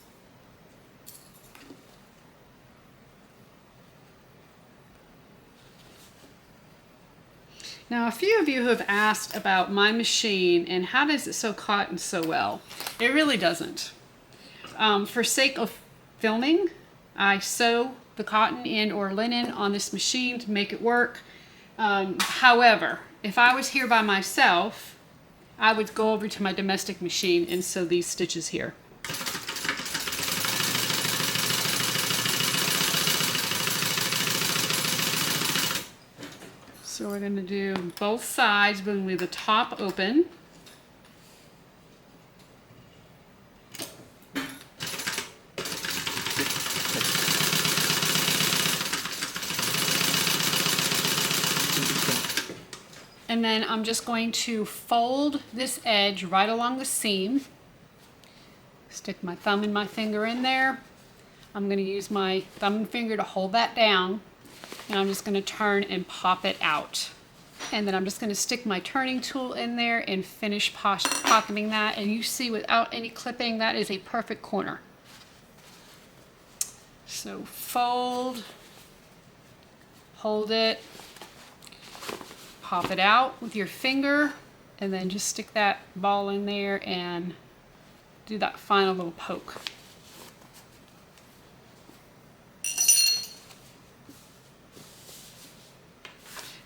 Now, a few of you have asked about my machine and how does it sew cotton so well? It really doesn't. For sake of filming, I sew the cotton in or linen on this machine to make it work. However, if I was here by myself, I would go over to my domestic machine and sew these stitches here. So we're going to do both sides, but leave the top open. And then I'm just going to fold this edge right along the seam. Stick my thumb and my finger in there. I'm going to use my thumb and finger to hold that down. And I'm just going to turn and pop it out. And then I'm just going to stick my turning tool in there and finish pocketing that. And you see, without any clipping, that is a perfect corner. So fold, hold it, pop it out with your finger, and then just stick that ball in there and do that final little poke.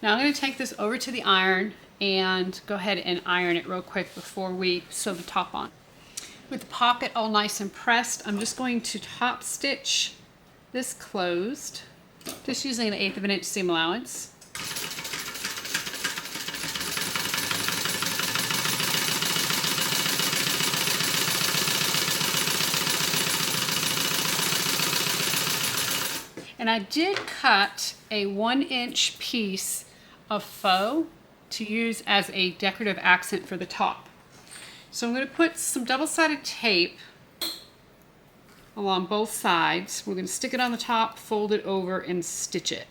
Now I'm going to take this over to the iron and go ahead and iron it real quick before we sew the top on. With the pocket all nice and pressed, I'm just going to top stitch this closed, just using an 1/8 of an inch seam allowance. And I did cut a 1-inch piece of faux to use as a decorative accent for the top. So I'm going to put some double-sided tape along both sides. We're going to stick it on the top, fold it over, and stitch it.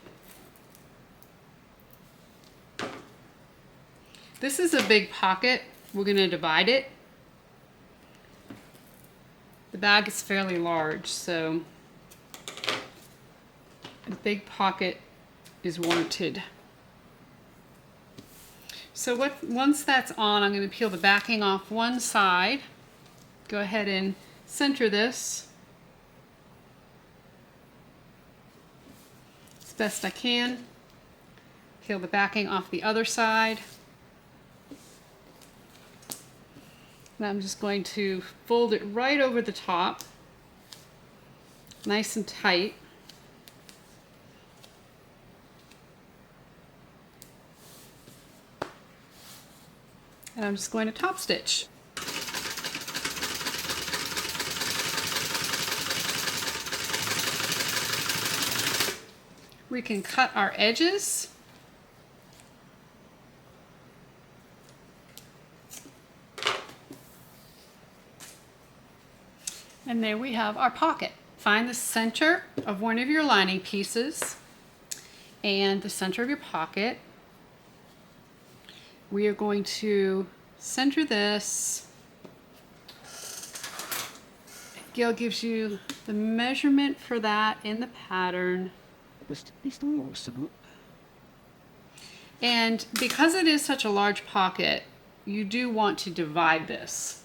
This is a big pocket. We're going to divide it. The bag is fairly large, so a big pocket is warranted. So once that's on, I'm going to peel the backing off one side. Go ahead and center this as best I can. Peel the backing off the other side. And I'm just going to fold it right over the top, nice and tight. And I'm just going to top stitch. We can cut our edges. And there we have our pocket. Find the center of one of your lining pieces and the center of your pocket. We are going to center this. Gail gives you the measurement for that in the pattern. And because it is such a large pocket, you do want to divide this.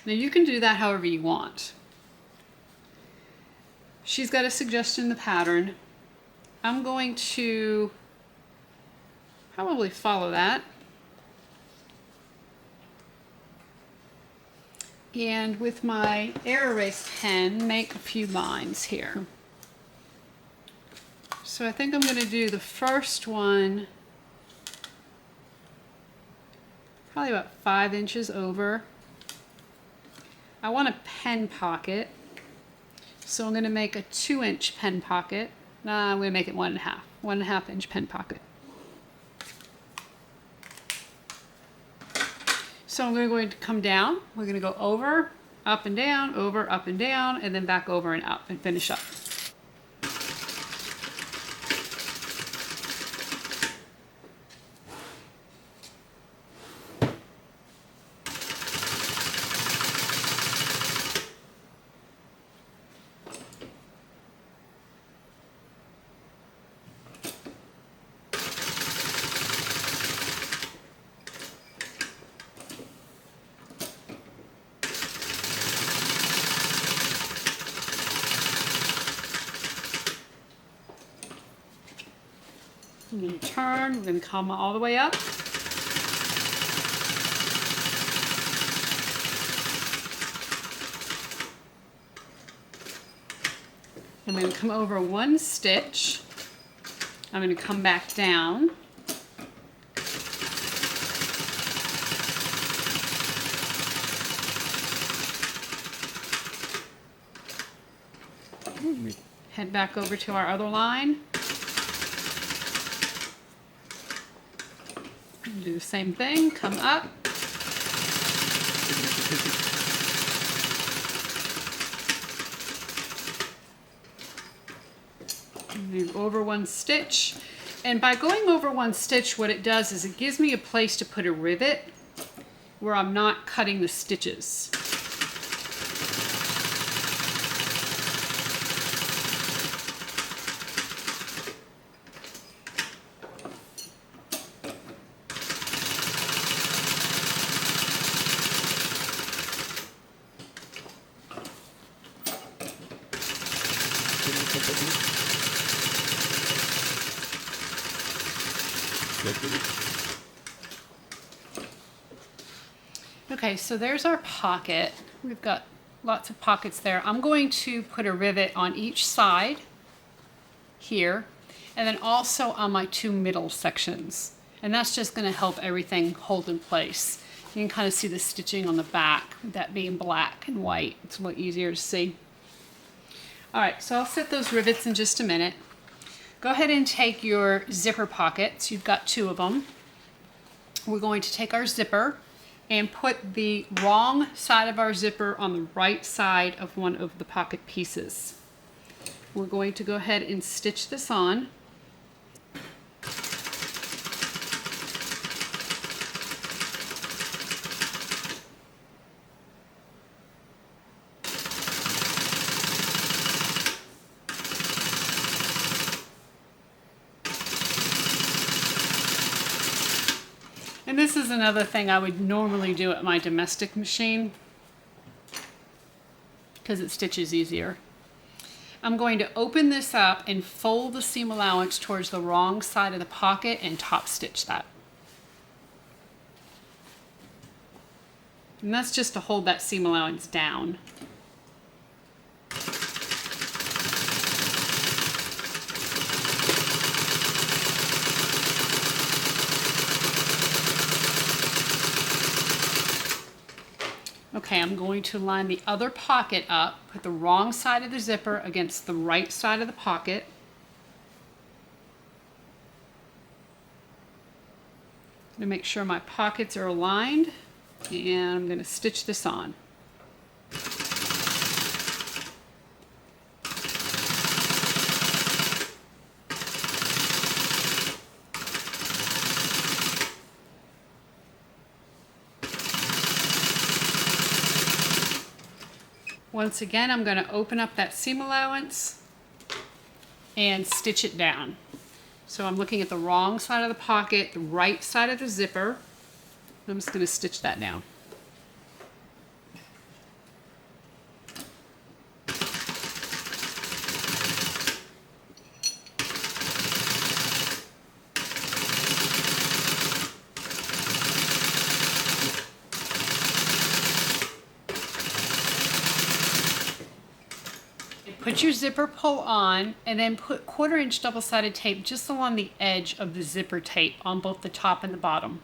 Now you can do that however you want. She's got a suggestion in the pattern. I'm going to probably follow that. And with my air erase pen, make a few lines here. So I think I'm going to do the first one probably about 5 inches over. I want a pen pocket, so I'm going to make a 2-inch pen pocket. I'm going to make it 1.5 inch pen pocket. So I'm going to come down. We're going to go over, up and down, over, up and down, and then back over and up and finish up. I'm going to turn, we're going to come all the way up. I'm going to come over one stitch. I'm going to come back down. Head back over to our other line. Do the same thing, come up. Move over one stitch. And by going over one stitch, what it does is it gives me a place to put a rivet where I'm not cutting the stitches. Okay, so there's our pocket. We've got lots of pockets there. I'm going to put a rivet on each side here, and then also on my two middle sections. And that's just going to help everything hold in place. You can kind of see the stitching on the back, with that being black and white. It's a little easier to see. All right, so I'll set those rivets in just a minute. Go ahead and take your zipper pockets. You've got two of them. We're going to take our zipper and put the wrong side of our zipper on the right side of one of the pocket pieces. We're going to go ahead and stitch this on. And this is another thing I would normally do at my domestic machine because it stitches easier. I'm going to open this up and fold the seam allowance towards the wrong side of the pocket and top stitch that. And that's just to hold that seam allowance down. Okay, I'm going to line the other pocket up, put the wrong side of the zipper against the right side of the pocket. I'm going to make sure my pockets are aligned, and I'm going to stitch this on. Once again, I'm going to open up that seam allowance and stitch it down. So I'm looking at the wrong side of the pocket, the right side of the zipper. I'm just going to stitch that down. Put your zipper pull on and then put 1/4 inch double-sided tape just along the edge of the zipper tape on both the top and the bottom.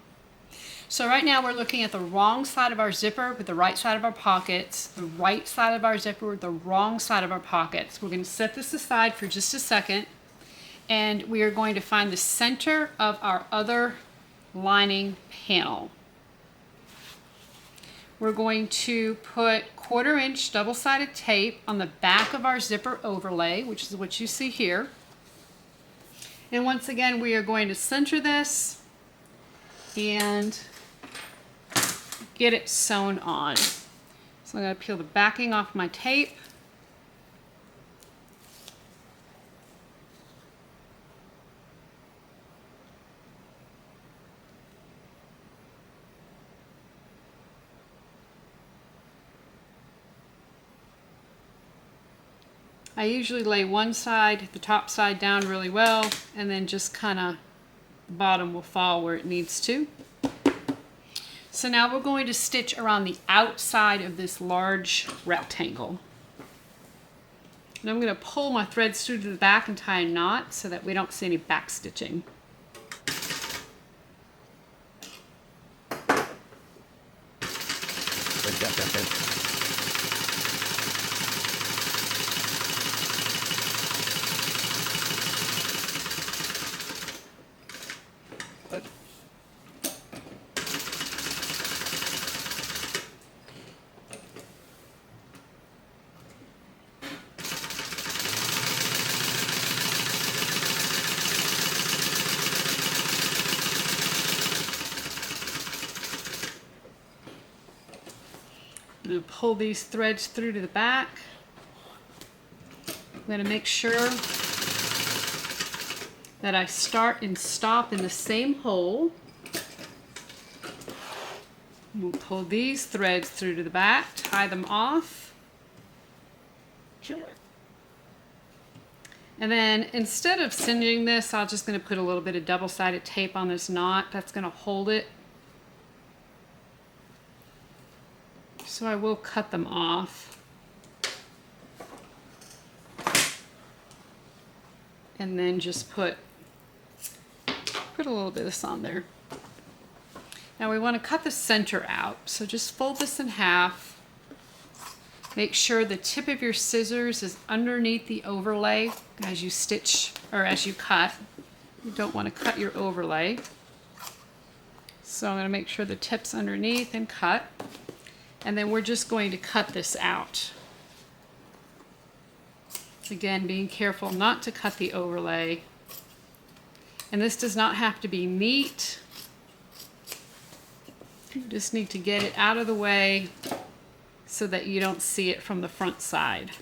So right now we're looking at the wrong side of our zipper with the right side of our pockets, the right side of our zipper with the wrong side of our pockets. We're going to set this aside for just a second, and we are going to find the center of our other lining panel. We're going to put 1/4 inch double-sided tape on the back of our zipper overlay, which is what you see here. And once again, we are going to center this and get it sewn on. So I'm going to peel the backing off my tape. I usually lay one side, the top side down really well, and then just kind of the bottom will fall where it needs to. So now we're going to stitch around the outside of this large rectangle. And I'm going to pull my threads through to the back and tie a knot so that we don't see any back stitching. I'm going to pull these threads through to the back. I'm going to make sure that I start and stop in the same hole. We'll pull these threads through to the back, tie them off. And then instead of singeing this, I'm just going to put a little bit of double-sided tape on this knot. That's going to hold it. So I will cut them off. And then just put a little bit of this on there. Now we want to cut the center out. So just fold this in half. Make sure the tip of your scissors is underneath the overlay as you stitch or as you cut. You don't want to cut your overlay. So I'm going to make sure the tip's underneath and cut. And then we're just going to cut this out. Again, being careful not to cut the overlay. And this does not have to be neat. You just need to get it out of the way so that you don't see it from the front side.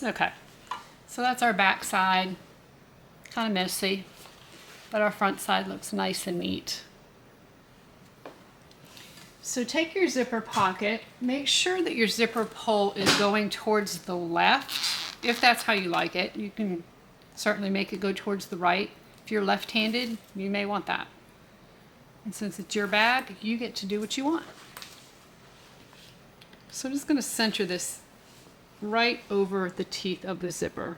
Okay, so that's our back side. Kind of messy, but our front side looks nice and neat. So take your zipper pocket, make sure that your zipper pull is going towards the left. If that's how you like it, you can certainly make it go towards the right. If you're left-handed, you may want that. And since it's your bag, you get to do what you want. So I'm just going to center this right over the teeth of the zipper.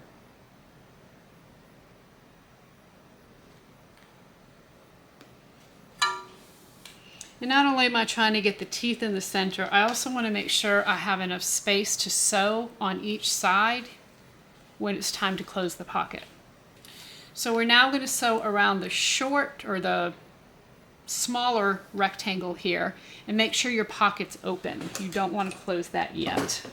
And not only am I trying to get the teeth in the center, I also want to make sure I have enough space to sew on each side when it's time to close the pocket. So we're now going to sew around the short or the smaller rectangle here and make sure your pocket's open. You don't want to close that yet.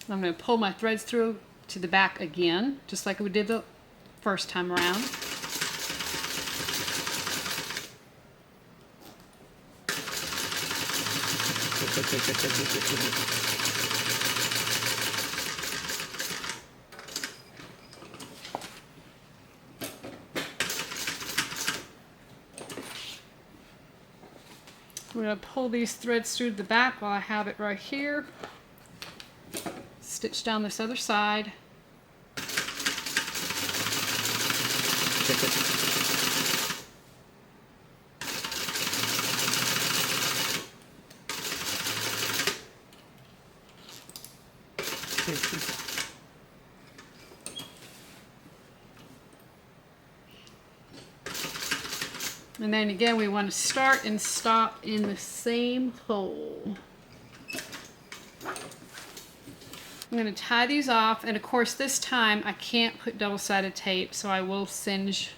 I'm going to pull my threads through to the back again, just like we did the first time around. We're going to pull these threads through the back while I have it right here. Stitch down this other side. And then again, we want to start and stop in the same hole. I'm going to tie these off, and of course this time I can't put double-sided tape, so I will singe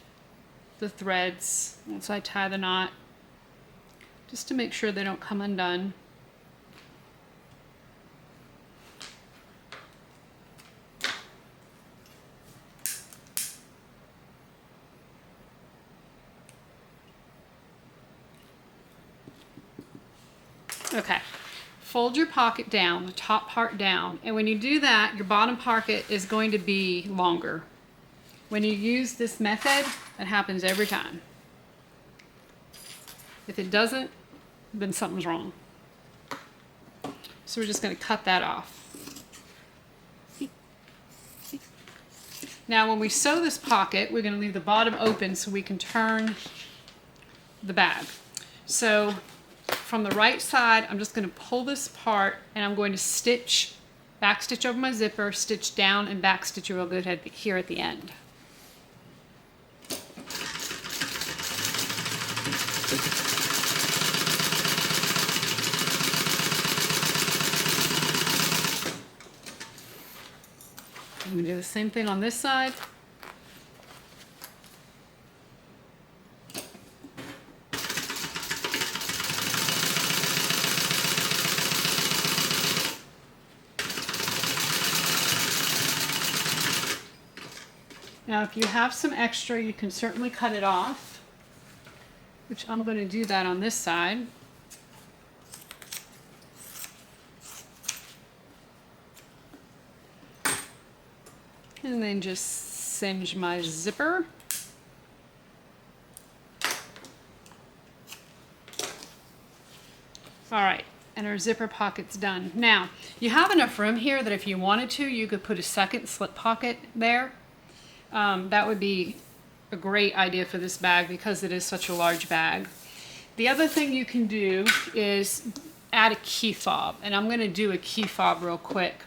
the threads once I tie the knot, just to make sure they don't come undone. Okay, fold your pocket down, the top part down, and when you do that, your bottom pocket is going to be longer. When you use this method, it happens every time. If it doesn't, then something's wrong. So we're just going to cut that off. Now when we sew this pocket, we're going to leave the bottom open so we can turn the bag. So from the right side, I'm just going to pull this part and I'm going to stitch, back stitch over my zipper, stitch down and back stitch real good here at the end. I'm going to do the same thing on this side. Now if you have some extra, you can certainly cut it off, which I'm going to do that on this side. And then just singe my zipper. All right, and our zipper pocket's done. Now, you have enough room here that if you wanted to, you could put a second slip pocket there. That would be a great idea for this bag because it is such a large bag. The other thing you can do is add a key fob, and I'm going to do a key fob real quick.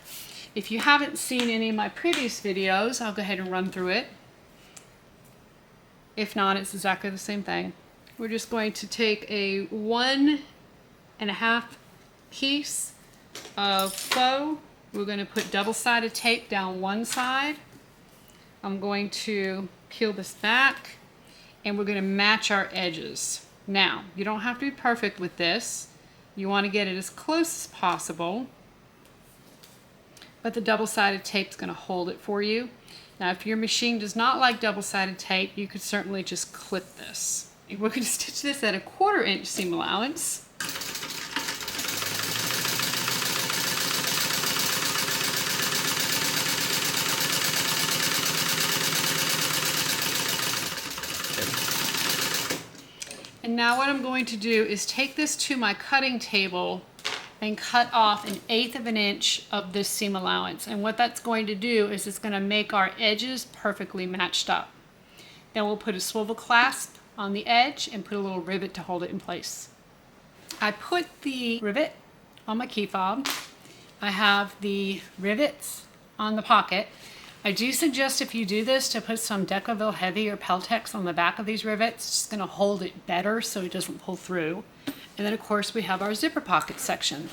If you haven't seen any of my previous videos, I'll go ahead and run through it. If not, it's exactly the same thing. We're just going to take a 1.5 piece of faux. We're going to put double-sided tape down one side. I'm going to peel this back, and we're going to match our edges. Now, you don't have to be perfect with this. You want to get it as close as possible, but the double-sided tape is going to hold it for you. Now, if your machine does not like double-sided tape, you could certainly just clip this. And we're going to stitch this at a 1/4 inch seam allowance. And now what I'm going to do is take this to my cutting table and cut off 1/8 inch of this seam allowance. And what that's going to do is it's going to make our edges perfectly matched up. Then we'll put a swivel clasp on the edge and put a little rivet to hold it in place. I put the rivet on my key fob. I have the rivets on the pocket. I do suggest if you do this to put some Decaville Heavy or Peltex on the back of these rivets. It's just going to hold it better so it doesn't pull through. And then of course we have our zipper pocket section.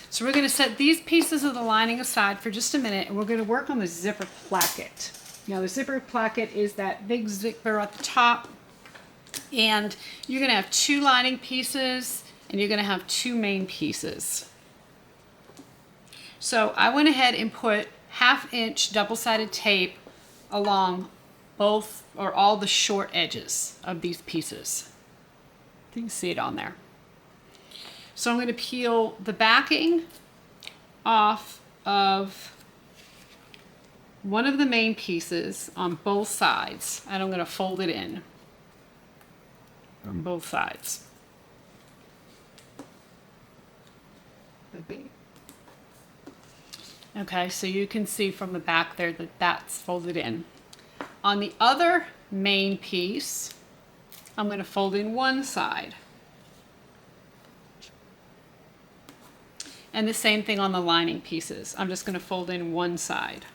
So we're going to set these pieces of the lining aside for just a minute, and we're going to work on the zipper placket. Now the zipper placket is that big zipper at the top, and you're going to have 2 lining pieces and you're going to have 2 main pieces. So I went ahead and put 1/2 inch double-sided tape along both or all the short edges of these pieces. You can see it on there. So I'm going to peel the backing off of one of the main pieces on both sides, and I'm going to fold it in on both sides. Okay, so you can see from the back there that that's folded in. On the other main piece, I'm going to fold in one side. And the same thing on the lining pieces. I'm just going to fold in one side.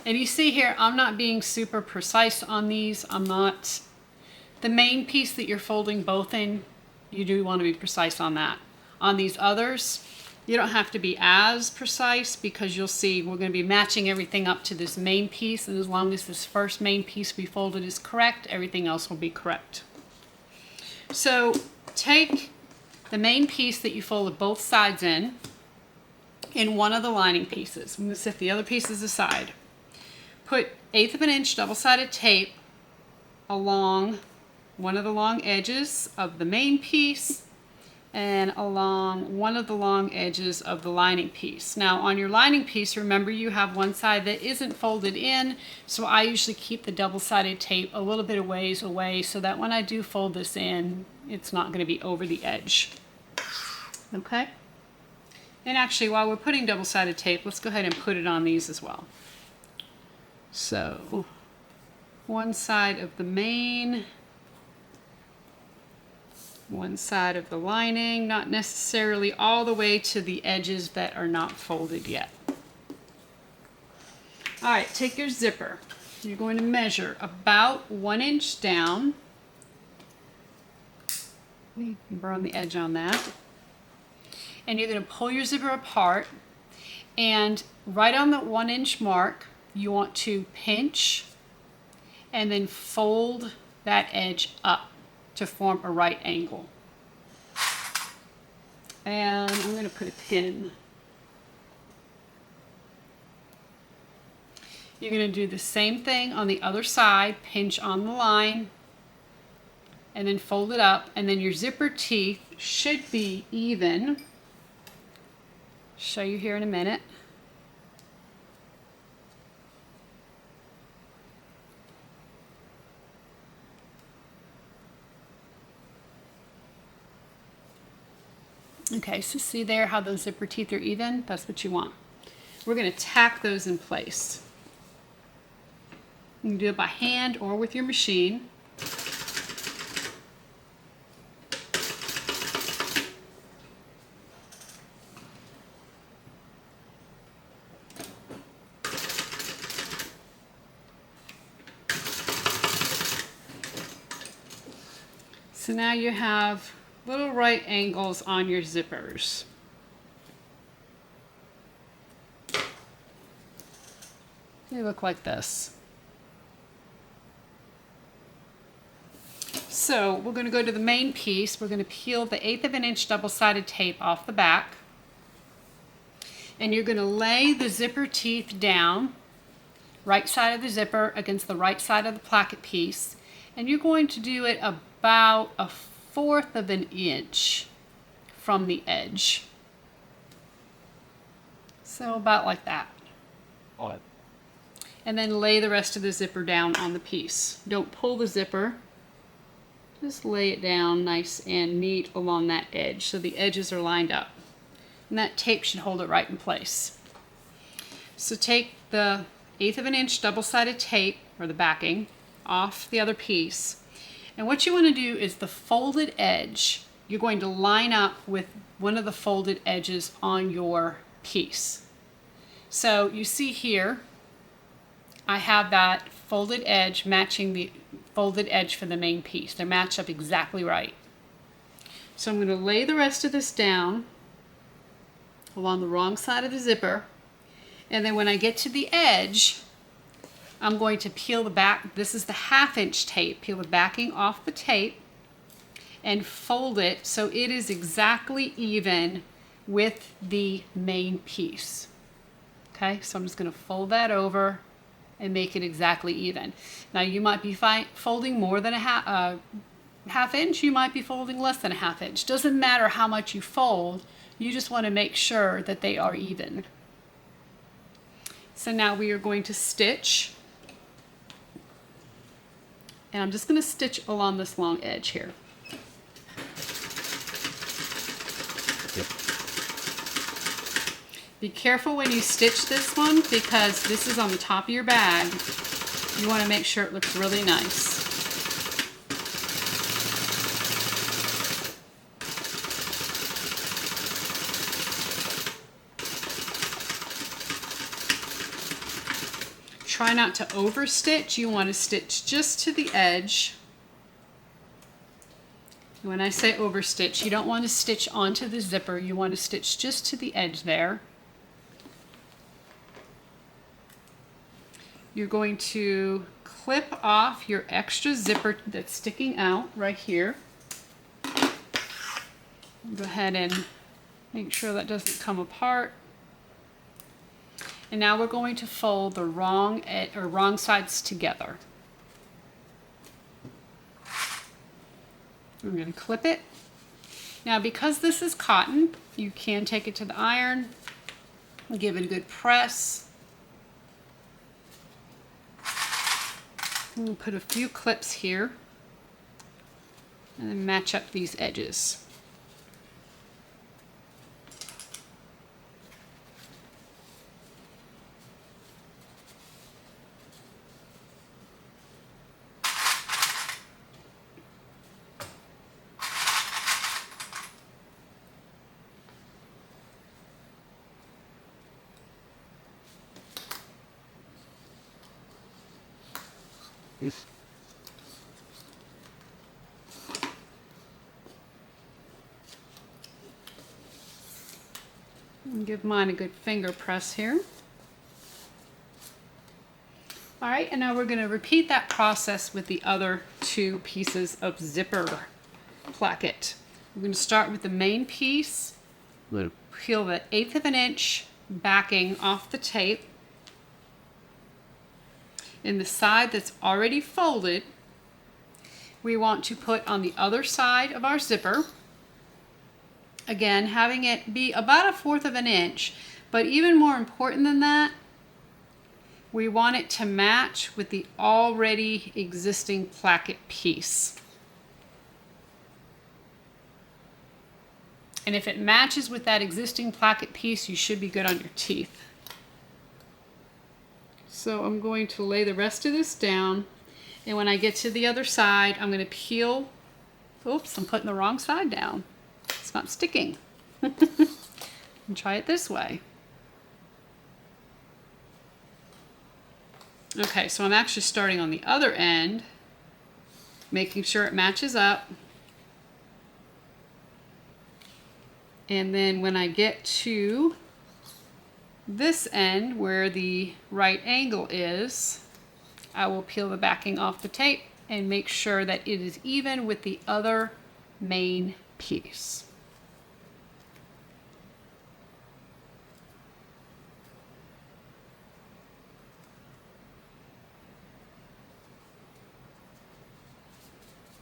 And you see here, I'm not being super precise on these. I'm not. The main piece that you're folding both in, you do want to be precise on that. On these others, you don't have to be as precise because you'll see we're going to be matching everything up to this main piece, and as long as this first main piece we folded is correct, everything else will be correct. So take the main piece that you folded both sides in one of the lining pieces. I'm going to set the other pieces aside. Put 1/8 inch double-sided tape along one of the long edges of the main piece and along one of the long edges of the lining piece. Now on your lining piece, remember you have one side that isn't folded in, so I usually keep the double-sided tape a little bit of ways away so that when I do fold this in, it's not going to be over the edge. Okay? And actually, while we're putting double-sided tape, let's go ahead and put it on these as well. So one side of the main, one side of the lining, not necessarily all the way to the edges that are not folded yet. All right, take your zipper. You're going to measure about 1 inch down. Burn the edge on that. And you're going to pull your zipper apart, and right on the 1 inch mark, you want to pinch and then fold that edge up to form a right angle. And I'm going to put a pin You're going to do the same thing on the other side, pinch on the line, and then fold it up, and then your zipper teeth should be even. Show you here in a minute. Okay, so see there how those zipper teeth are even? That's what you want. We're going to tack those in place. You can do it by hand or with your machine. So now you have little right angles on your zippers. They look like this. So we're going to go to the main piece. We're going to peel the 1/8 of an inch double-sided tape off the back. And you're going to lay the zipper teeth down, right side of the zipper against the right side of the placket piece. And you're going to do it about 1/4 of an inch from the edge. So about like that. Alright. And then lay the rest of the zipper down on the piece. Don't pull the zipper. Just lay it down nice and neat along that edge so the edges are lined up. And that tape should hold it right in place. So take the 1/8 of an inch double-sided tape, or the backing, off the other piece. And what you want to do is the folded edge, you're going to line up with one of the folded edges on your piece. So you see here, I have that folded edge matching the folded edge for the main piece. They're matched up exactly right. So I'm going to lay the rest of this down along the wrong side of the zipper, and then when I get to the edge, I'm going to peel the back. This is the 1/2 inch tape. Peel the backing off the tape and fold it so it is exactly even with the main piece. Okay, so I'm just going to fold that over and make it exactly even. Now you might be folding more than a half inch. You might be folding less than a 1/2 inch. Doesn't matter how much you fold. You just want to make sure that they are even. So now we are going to stitch. And I'm just going to stitch along this long edge here. Yep. Be careful when you stitch this one because this is on the top of your bag. You want to make sure it looks really nice. Try not to overstitch. You want to stitch just to the edge. When I say overstitch, you don't want to stitch onto the zipper. You want to stitch just to the edge there. You're going to clip off your extra zipper that's sticking out right here. Go ahead and make sure that doesn't come apart. And now we're going to fold the wrong sides together. I'm going to clip it. Now because this is cotton, you can take it to the iron, give it a good press. We'll put a few clips here and then match up these edges. Yes. And give mine a good finger press here. All right, and now we're going to repeat that process with the other two pieces of zipper placket. We're going to start with the main piece. Peel the 1/8 of an inch backing off the tape. in the side that's already folded, we want to put on the other side of our zipper. Again, having it be about 1/4 of an inch, but even more important than that, we want it to match with the already existing placket piece. And if it matches with that existing placket piece, you should be good on your teeth. So I'm going to lay the rest of this down, and when I get to the other side, I'm going to peel. Oops, I'm putting the wrong side down. It's not sticking. And try it this way. Okay, so I'm actually starting on the other end, making sure it matches up. And then when I get to this end where the right angle is, I will peel the backing off the tape and make sure that it is even with the other main piece.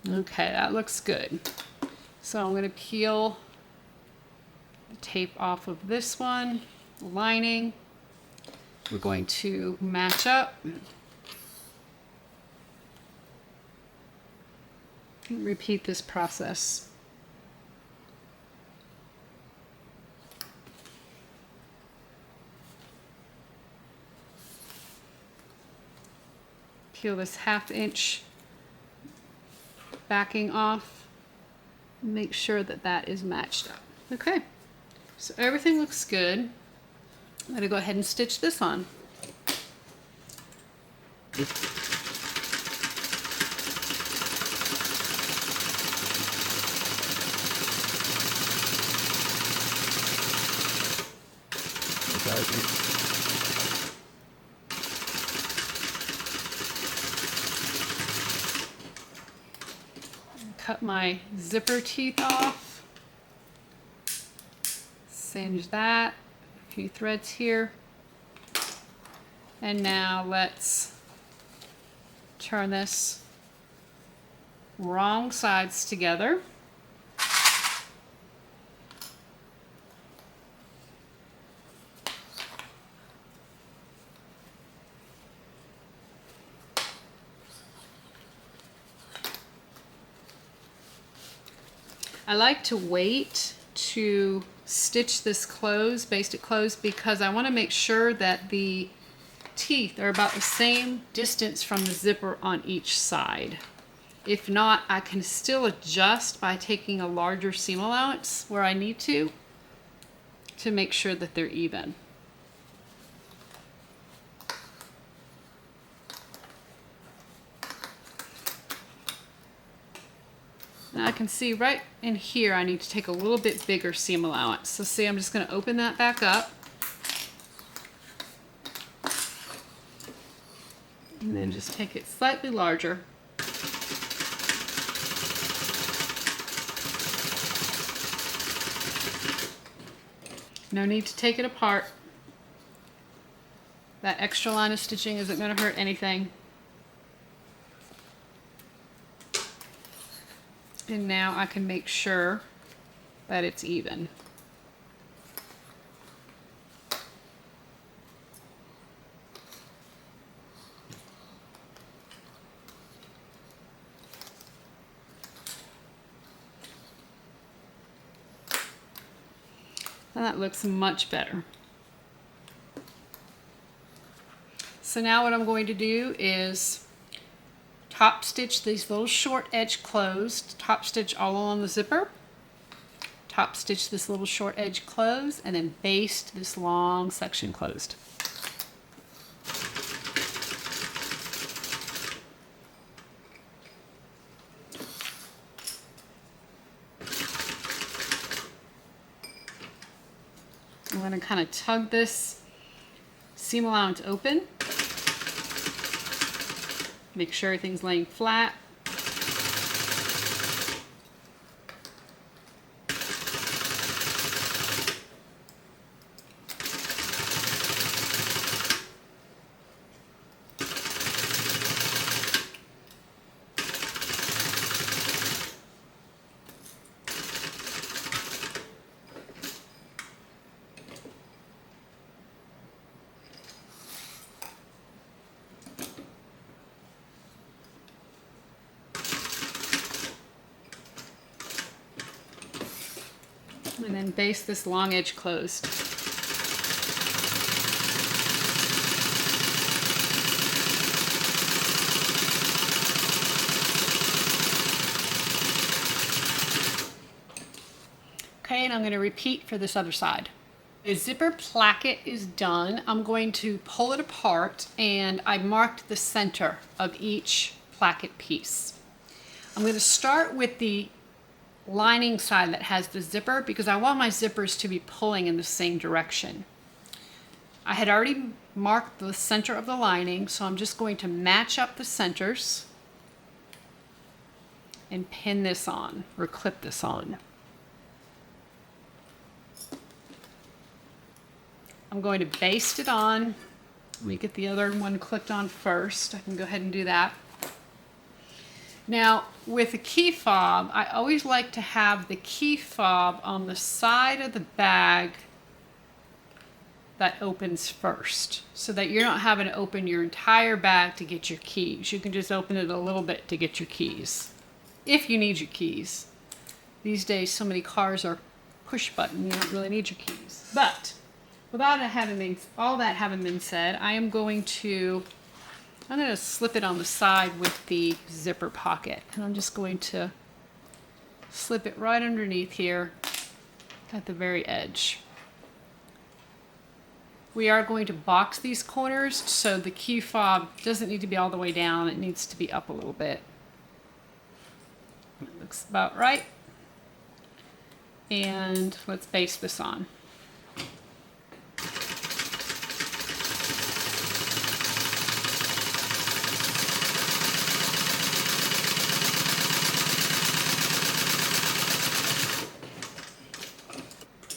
Okay, that looks good. So I'm going to peel the tape off of this one, the lining. We're going to match up. Repeat this process. Peel this 1/2 inch backing off. Make sure that that is matched up. Okay, so everything looks good. I'm going to go ahead and stitch this on. Cut my zipper teeth off. Singe that. A few threads here. And now let's turn this wrong sides together. I like to wait to stitch this close, baste it closed, because I want to make sure that the teeth are about the same distance from the zipper on each side. If not, I can still adjust by taking a larger seam allowance where I need to make sure that they're even. Now I can see right in here I need to take a little bit bigger seam allowance. So see, I'm just going to open that back up. And then just take it slightly larger. No need to take it apart. That extra line of stitching isn't going to hurt anything. And now I can make sure that it's even. And that looks much better. So now what I'm going to do is top stitch these little short edge closed, top stitch all along the zipper, top stitch this little short edge closed, and then baste this long section closed. I'm going to kind of tug this seam allowance open. Make sure everything's laying flat. And then baste this long edge closed. Okay, and I'm going to repeat for this other side. The zipper placket is done. I'm going to pull it apart, and I marked the center of each placket piece. I'm going to start with the lining side that has the zipper because I want my zippers to be pulling in the same direction. I had already marked the center of the lining, so I'm just going to match up the centers and pin this on or clip this on. I'm going to baste it on. Let me get the other one clipped on first. I can go ahead and do that. Now, with a key fob, I always like to have the key fob on the side of the bag that opens first, so that you're not having to open your entire bag to get your keys. You can just open it a little bit to get your keys, if you need your keys. These days, so many cars are push button, you don't really need your keys. But without all that having been said, I'm going to slip it on the side with the zipper pocket. And I'm just going to slip it right underneath here at the very edge. We are going to box these corners, so the key fob doesn't need to be all the way down. It needs to be up a little bit. That looks about right. And let's baste this on.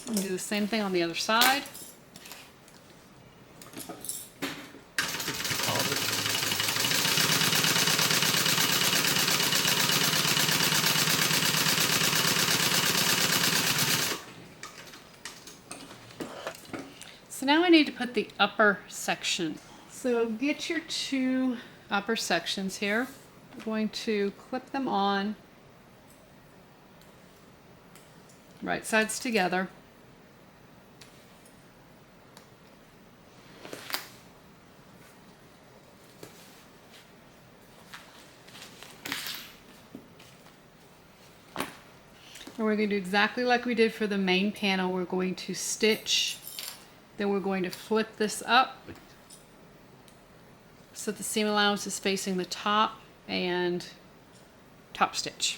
And do the same thing on the other side. So now I need to put the upper section. So get your two upper sections here. I'm going to clip them on, right sides together. And we're going to do exactly like we did for the main panel. We're going to stitch, then we're going to flip this up so the seam allowance is facing the top, and top stitch.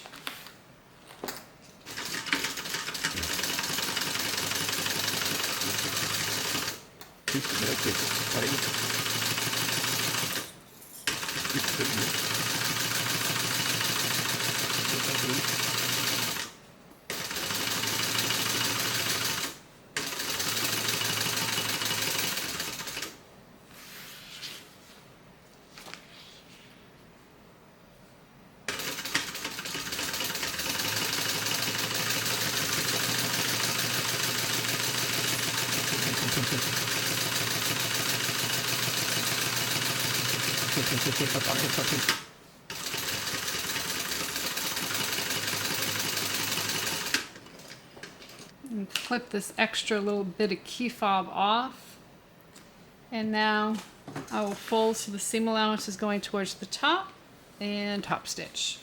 And clip this extra little bit of key fob off. And now I will fold so the seam allowance is going towards the top, and top stitch.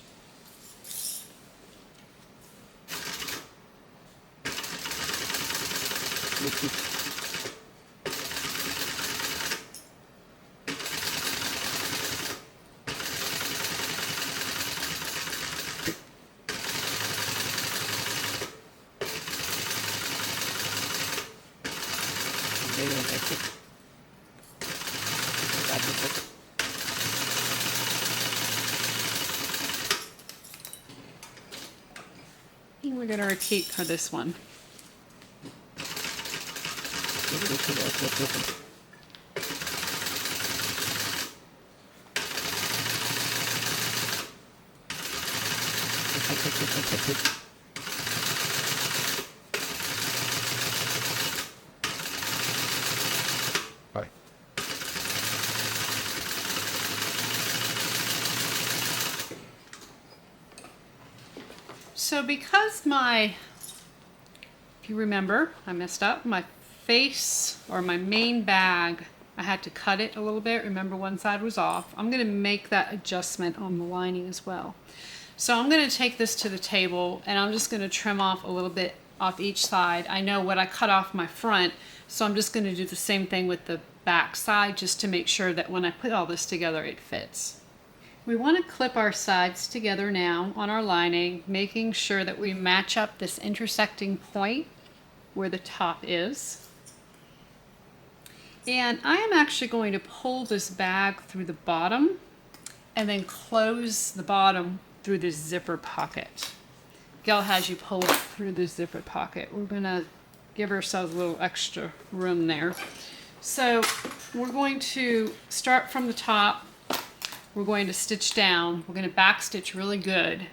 And we're going to repeat for this one. Bye. So because my If you remember, I messed up my face or my main bag. I had to cut it a little bit. Remember, one side was off. I'm going to make that adjustment on the lining as well. So I'm going to take this to the table and I'm just going to trim off a little bit off each side. I know what I cut off my front, so I'm just going to do the same thing with the back side just to make sure that when I put all this together it fits. We want to clip our sides together now on our lining, making sure that we match up this intersecting point where the top is. And I am actually going to pull this bag through the bottom and then close the bottom through this zipper pocket. Gail has you pull it through the zipper pocket. We're going to give ourselves a little extra room there. So we're going to start from the top. We're going to stitch down. We're going to back stitch really good.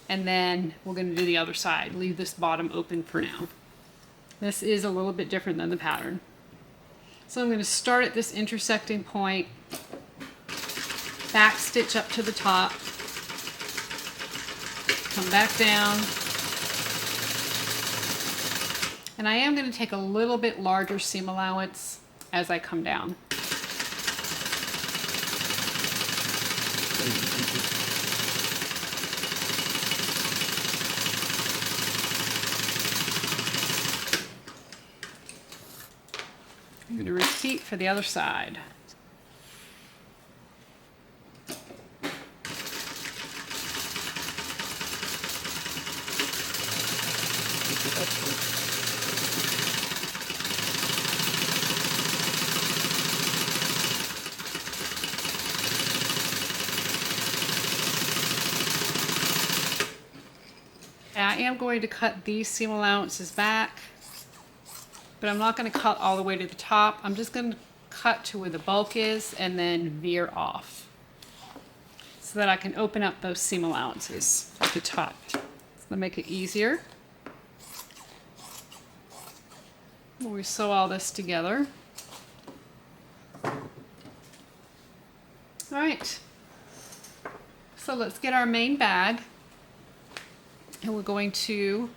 And then we're going to do the other side. Leave this bottom open for now. This is a little bit different than the pattern. So I'm going to start at this intersecting point, back stitch up to the top, come back down, and I am going to take a little bit larger seam allowance as I come down. I'm going to repeat for the other side. I am going to cut these seam allowances back, but I'm not going to cut all the way to the top. I'm just going to cut to where the bulk is and then veer off so that I can open up those seam allowances at the top. So to make it easier, when we sew all this together. All right, so let's get our main bag. And we're going to,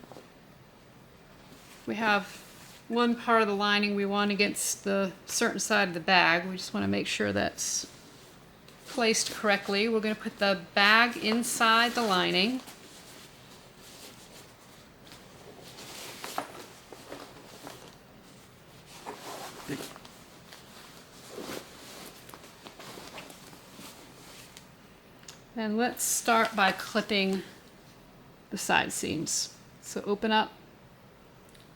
we have one part of the lining we want against the certain side of the bag. We just want to make sure that's placed correctly. We're going to put the bag inside the lining. And let's start by clipping the side seams. So open up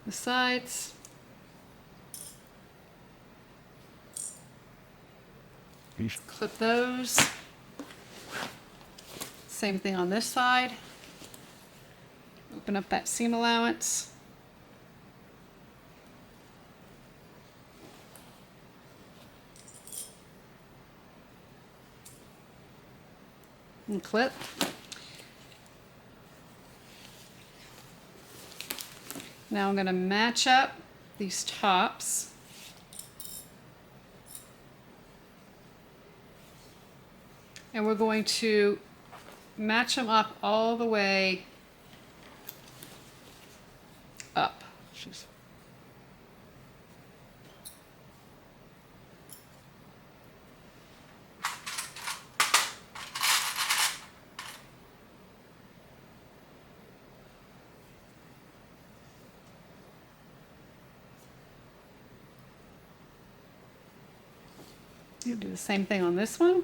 the sides. Clip those. Same thing on this side. Open up that seam allowance. And clip. Now I'm going to match up these tops. And we're going to match them up all the way up. Jeez. You do the same thing on this one.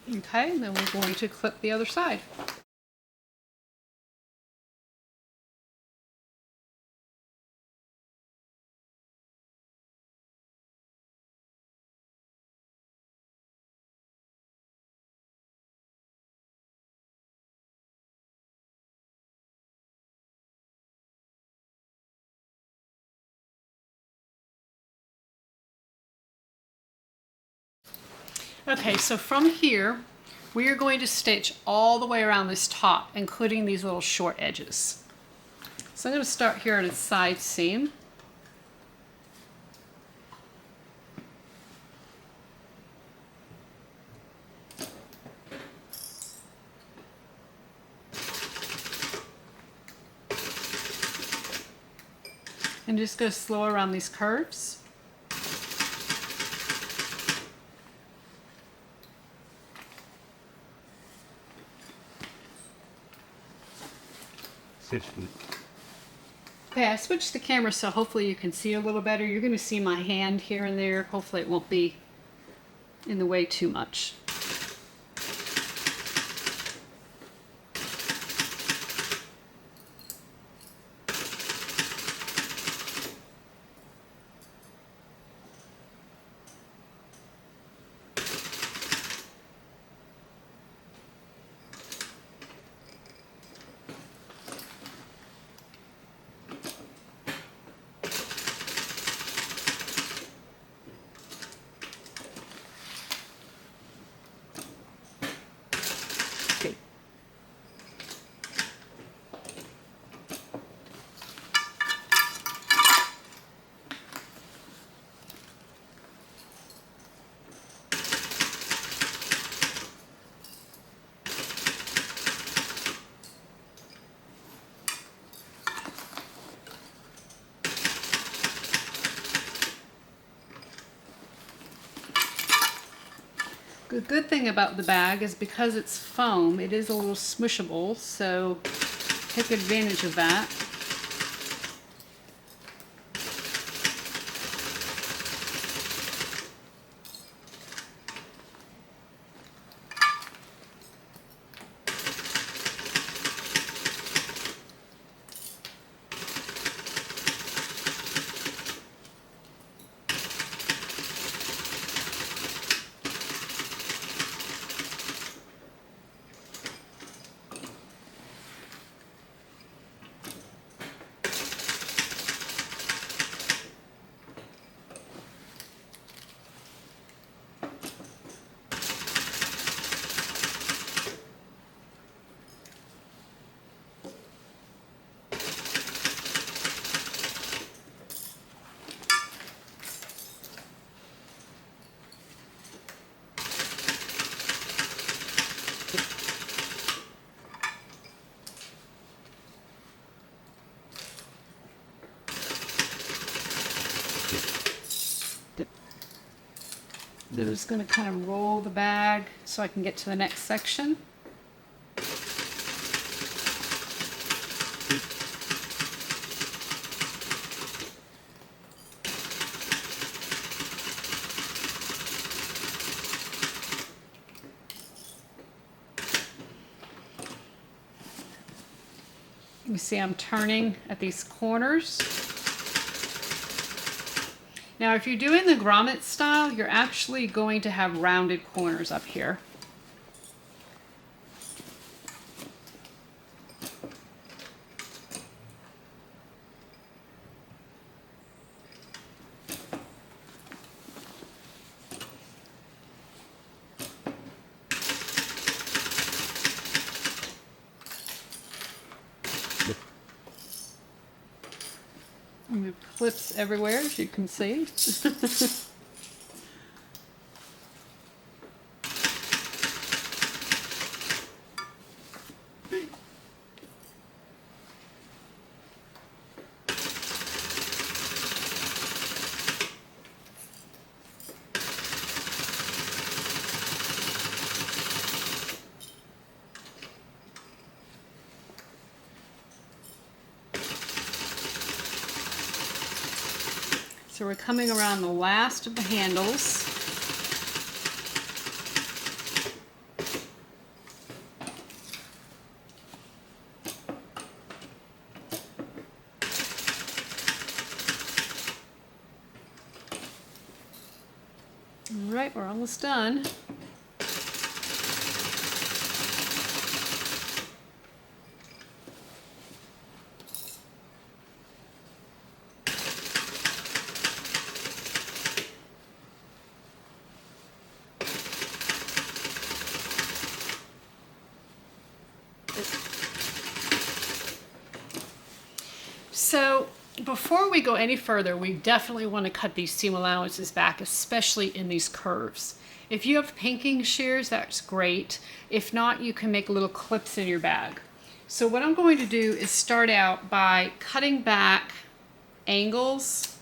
Okay, and then we're going to clip the other side. Okay, so from here, we are going to stitch all the way around this top, including these little short edges. So I'm going to start here at a side seam. And just go slow around these curves. Okay, I switched the camera so hopefully you can see a little better. You're going to see my hand here and there. Hopefully it won't be in the way too much. Okay. The good thing about the bag is because it's foam, it is a little smushable, so take advantage of that. I'm just going to kind of roll the bag so I can get to the next section. You see I'm turning at these corners. Now if you're doing the grommet style, you're actually going to have rounded corners up here. And it flips everywhere, as you can see. So we're coming around the last of the handles. All right, we're almost done. So before we go any further, we definitely want to cut these seam allowances back, especially in these curves. If you have pinking shears, that's great. If not, you can make little clips in your bag. So what I'm going to do is start out by cutting back angles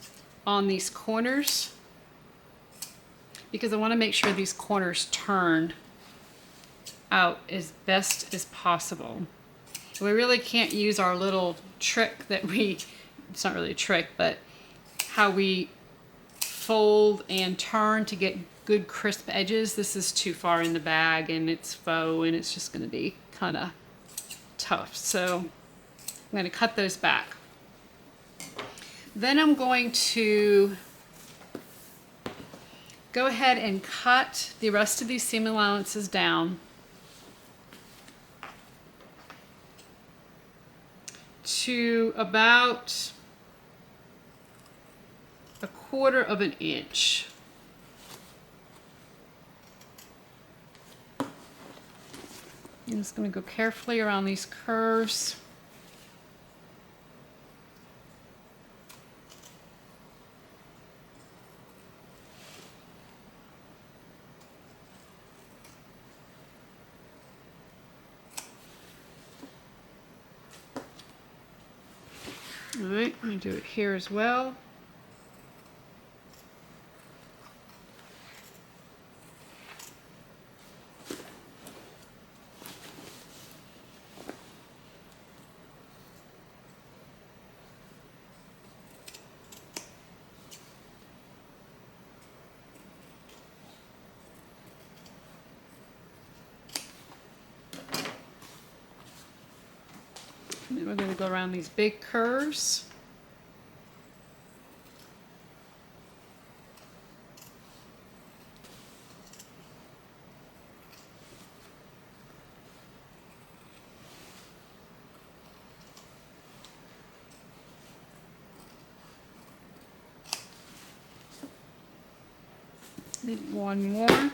on these corners, because I want to make sure these corners turn out as best as possible. We really can't use our little trick that it's not really a trick, but how we fold and turn to get good crisp edges. This is too far in the bag and it's faux and it's just going to be kind of tough. So I'm going to cut those back. Then I'm going to go ahead and cut the rest of these seam allowances down to about 1/4 of an inch. I'm just going to go carefully around these curves. All right, I'm going to do it here as well. And then we're going to go around these big curves. Need one more.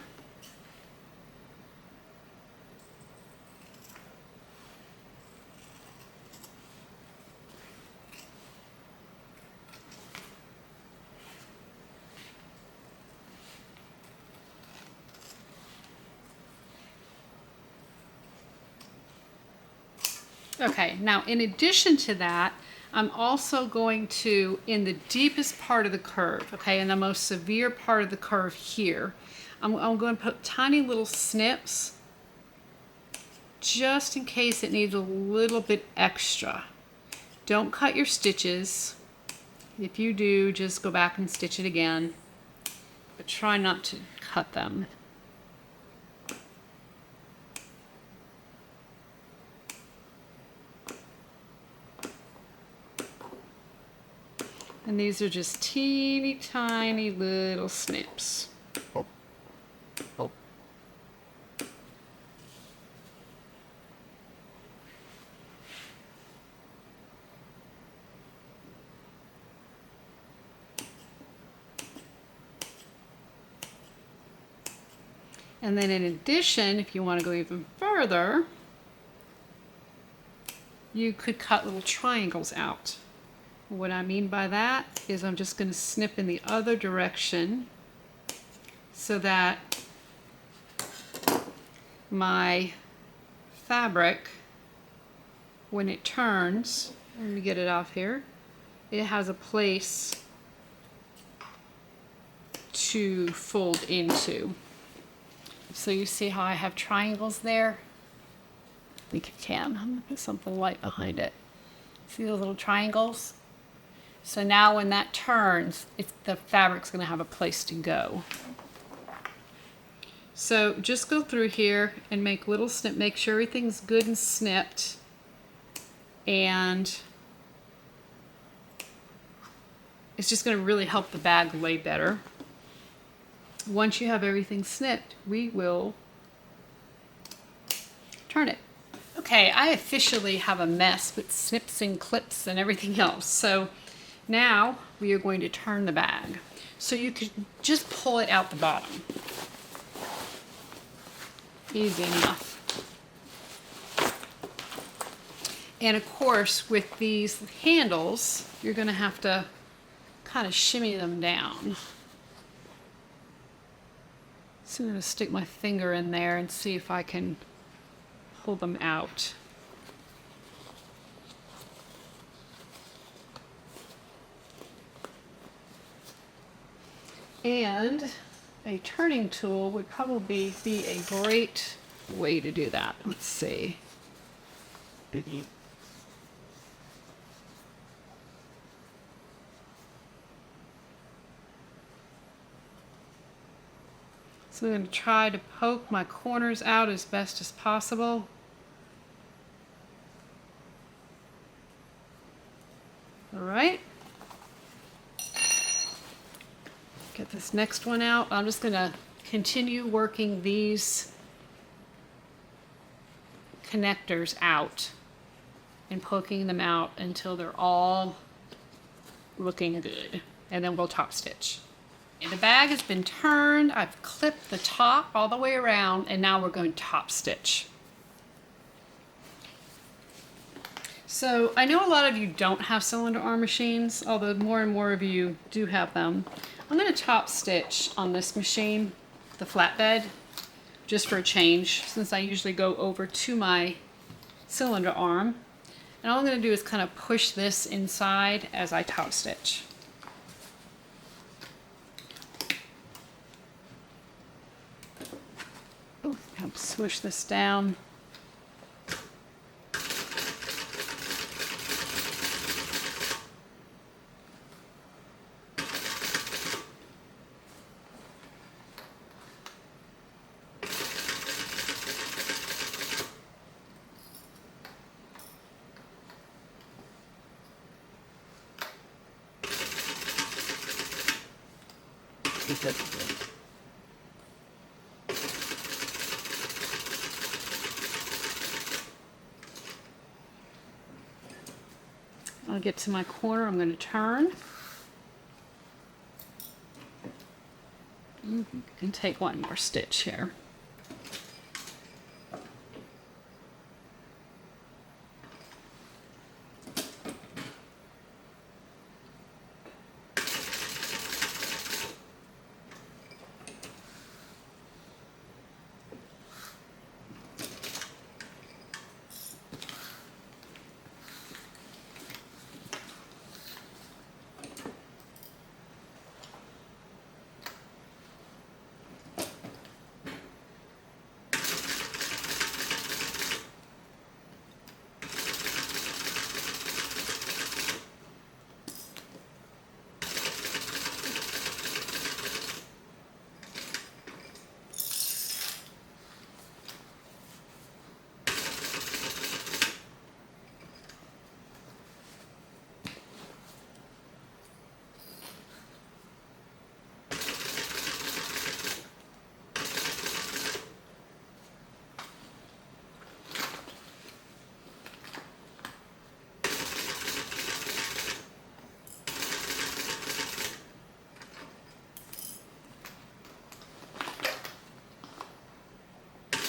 Okay, now in addition to that, I'm also going to, in the deepest part of the curve, okay, in the most severe part of the curve here, I'm going to put tiny little snips just in case it needs a little bit extra. Don't cut your stitches. If you do, just go back and stitch it again, but try not to cut them. And these are just teeny tiny little snips. Oh. Oh. And then in addition, if you want to go even further, you could cut little triangles out. What I mean by that is I'm just going to snip in the other direction so that my fabric, when it turns, let me get it off here, it has a place to fold into. So you see how I have triangles there? I think you can. I'm going to put something light behind it. See those little triangles? So now when that turns, the fabric's going to have a place to go. So just go through here and make little snip, make sure everything's good and snipped. And it's just going to really help the bag lay better. Once you have everything snipped, we will turn it. Okay, I officially have a mess with snips and clips and everything else. So now we are going to turn the bag. So you could just pull it out the bottom. Easy enough. And of course, with these handles, you're going to have to kind of shimmy them down. So I'm going to stick my finger in there and see if I can pull them out. And a turning tool would probably be a great way to do that. Let's see. So I'm going to try to poke my corners out as best as possible. All right. Get this next one out. I'm just going to continue working these connectors out and poking them out until they're all looking good. And then we'll top stitch. And the bag has been turned. I've clipped the top all the way around, and now we're going to top stitch. So I know a lot of you don't have cylinder arm machines, although more and more of you do have them. I'm going to top stitch on this machine, the flatbed, just for a change, since I usually go over to my cylinder arm. And all I'm going to do is kind of push this inside as I top stitch. Oh, help swish this down. I'll get to my corner, I'm going to turn. And take one more stitch here.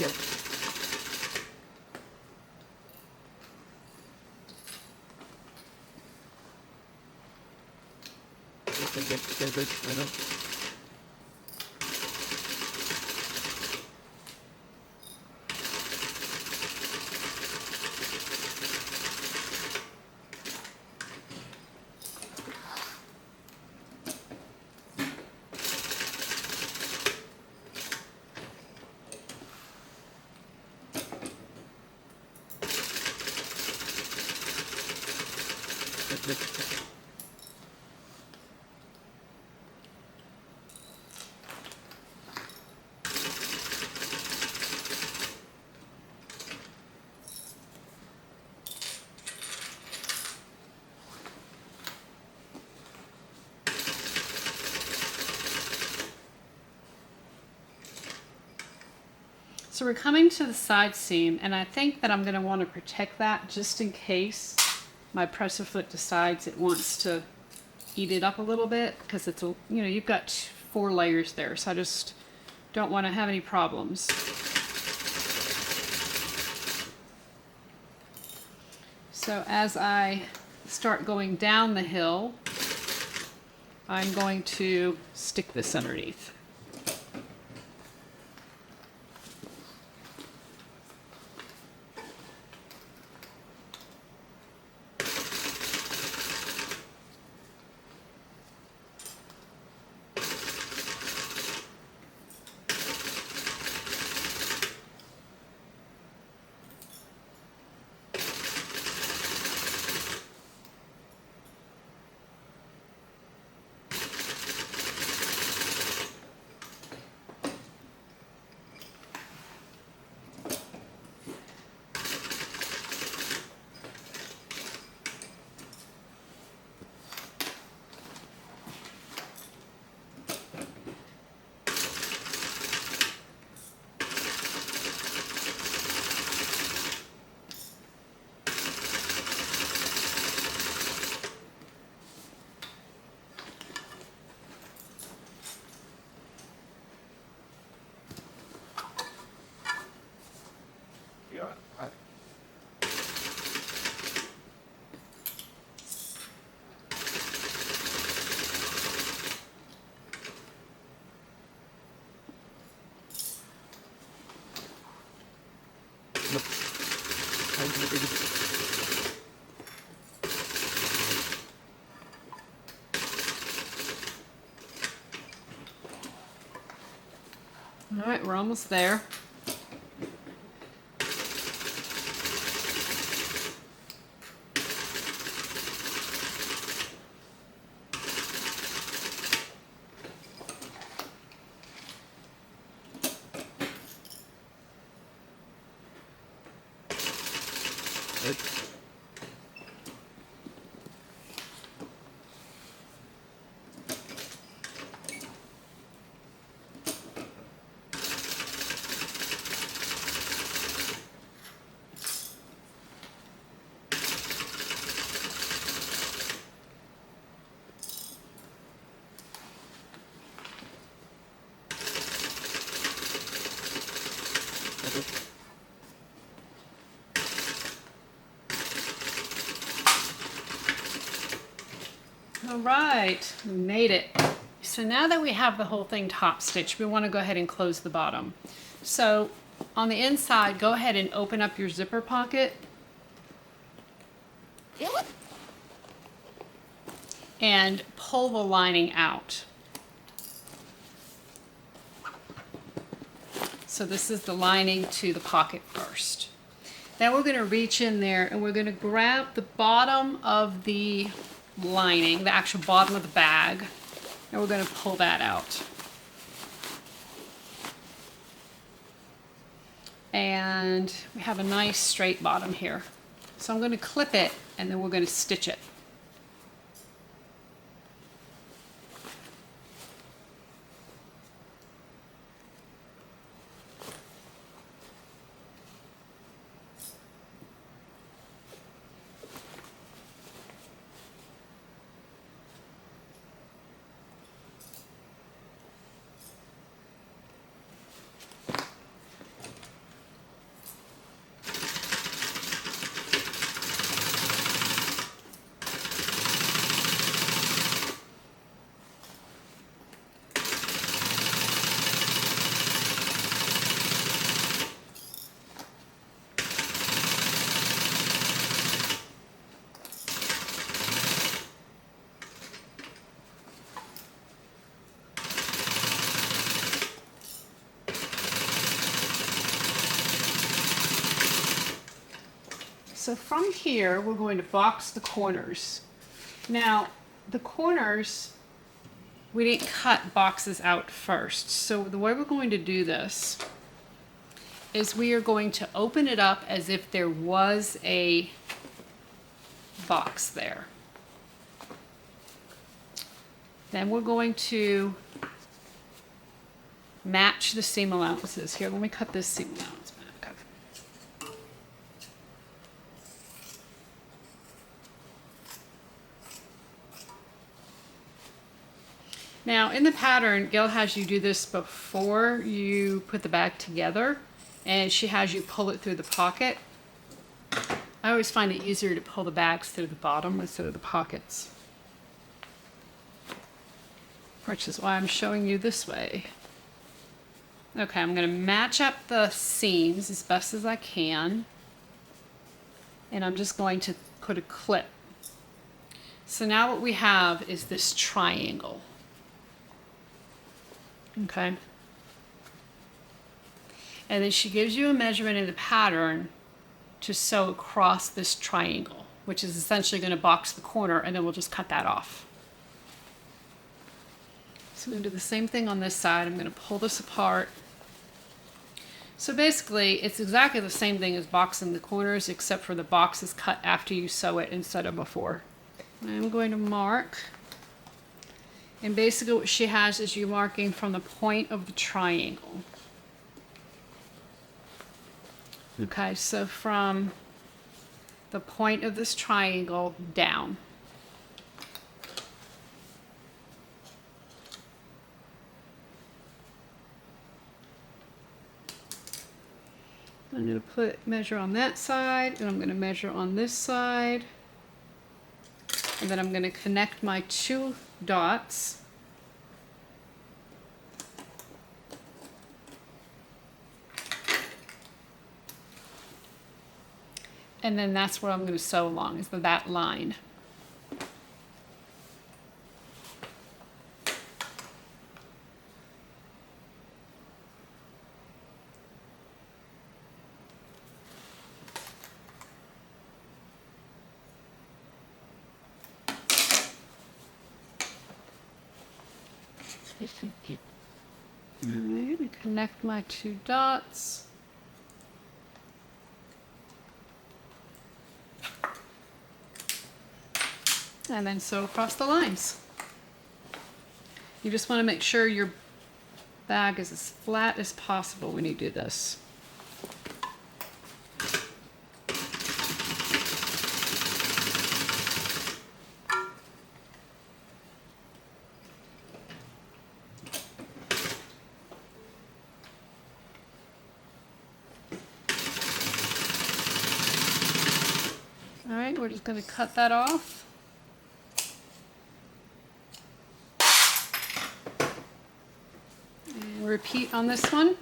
Yep. So we're coming to the side seam, and I think that I'm going to want to protect that just in case my presser foot decides it wants to eat it up a little bit, because it's a, you know, you've got 4 layers there, so I just don't want to have any problems. So as I start going down the hill, I'm going to stick this underneath. Yeah. Nope. All right, we're almost there. All right, we made it. So now that we have the whole thing top stitched, we want to go ahead and close the bottom. So on the inside, go ahead and open up your zipper pocket. And pull the lining out. So this is the lining to the pocket first. Then we're going to reach in there and we're going to grab the bottom of the lining, the actual bottom of the bag, and we're going to pull that out. And we have a nice straight bottom here. So I'm going to clip it and then we're going to stitch it. So from here, we're going to box the corners. Now, the corners, we didn't cut boxes out first. So the way we're going to do this is we are going to open it up as if there was a box there. Then we're going to match the seam allowances. Here, let me cut this seam allowance back. Now in the pattern, Gail has you do this before you put the bag together, and she has you pull it through the pocket. I always find it easier to pull the bags through the bottom instead of the pockets, which is why I'm showing you this way. Okay, I'm going to match up the seams as best as I can, and I'm just going to put a clip. So now what we have is this triangle. Okay. And then she gives you a measurement in the pattern to sew across this triangle, which is essentially going to box the corner, and then we'll just cut that off. So I'm going to do the same thing on this side. I'm going to pull this apart. So basically, it's exactly the same thing as boxing the corners, except for the box is cut after you sew it instead of before. I'm going to mark. And basically what she has is you marking from the point of the triangle. Okay, so from the point of this triangle down. I'm going to measure on that side, and I'm going to measure on this side. And then I'm going to connect my 2 dots. And then that's what I'm going to sew along, is that line. Alright, connect my 2 dots. And then sew across the lines. You just want to make sure your bag is as flat as possible when you do this. All right, we're just going to cut that off. And repeat on this one.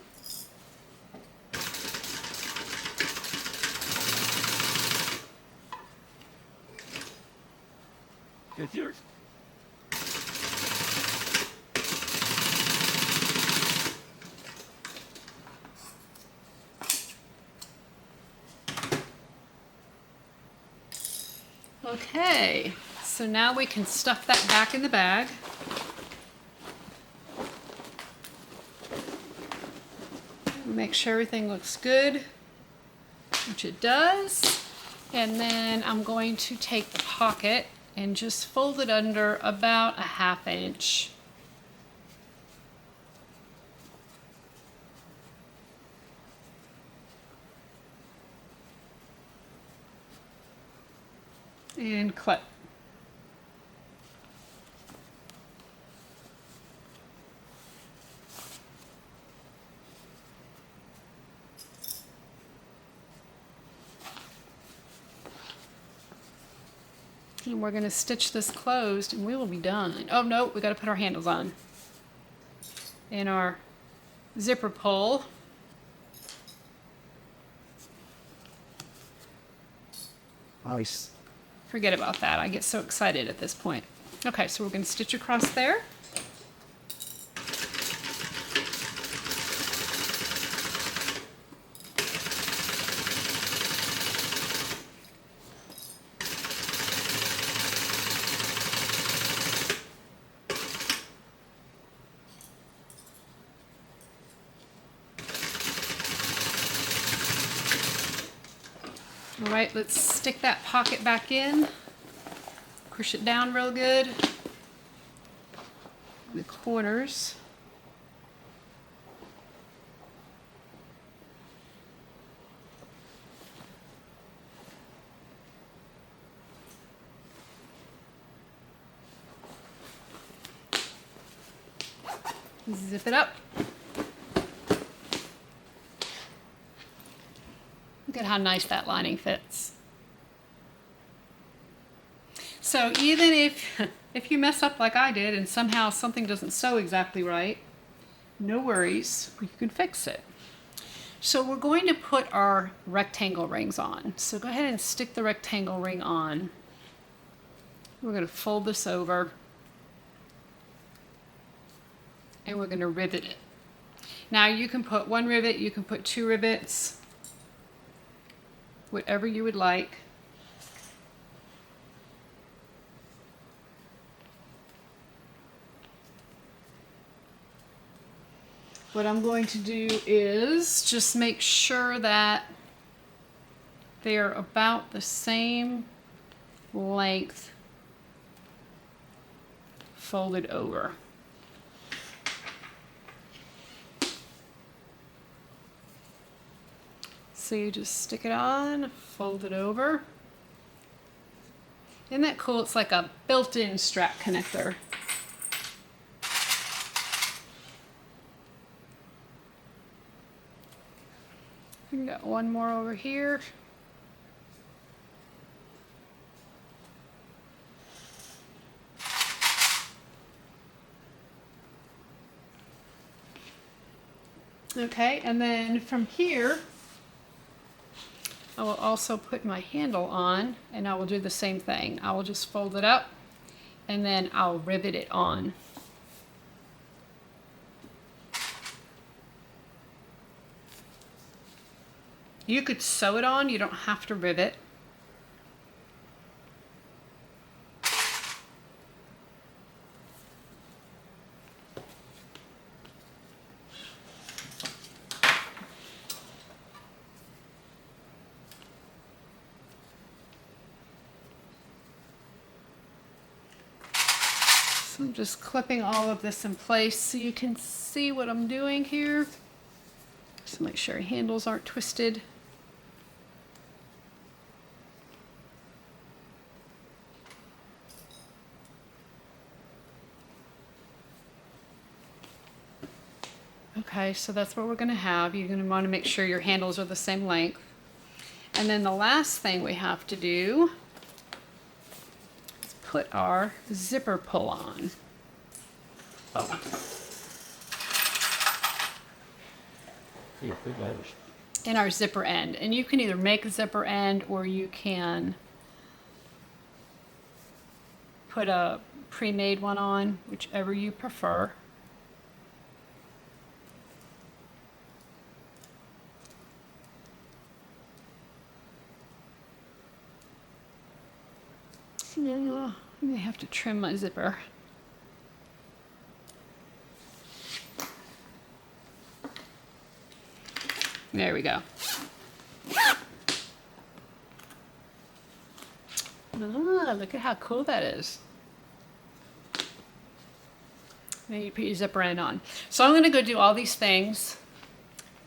It's yours. Okay, so now we can stuff that back in the bag. Make sure everything looks good, which it does. And then I'm going to take the pocket and just fold it under about a 1/2 inch. And clip. And we're going to stitch this closed and we will be done. Oh no, we got to put our handles on. And our zipper pull. Nice. Forget about that. I get so excited at this point. Okay, so we're going to stitch across there. All right, let's stick that pocket back in. Push it down real good. The corners. Zip it up. Look at how nice that lining fits. So even if you mess up like I did and somehow something doesn't sew exactly right, no worries, you can fix it. So we're going to put our rectangle rings on. So go ahead and stick the rectangle ring on. We're going to fold this over and we're going to rivet it. Now you can put one rivet, you can put two rivets, whatever you would like. What I'm going to do is just make sure that they're about the same length folded over. So you just stick it on, fold it over. Isn't that cool? It's like a built-in strap connector. We got one more over here. Okay, and then from here, I will also put my handle on and I will do the same thing. I will just fold it up and then I'll rivet it on. You could sew it on, you don't have to rivet. So I'm just clipping all of this in place so you can see what I'm doing here. So make sure your handles aren't twisted. Okay, so that's what we're going to have. You're going to want to make sure your handles are the same length. And then the last thing we have to do is put our zipper pull on. Oh. Yeah, big letters. And our zipper end. And you can either make a zipper end or you can put a pre-made one on, whichever you prefer. I may have to trim my zipper. There we go. Ah, look at how cool that is. Now you put your zipper end on. So I'm going to go do all these things.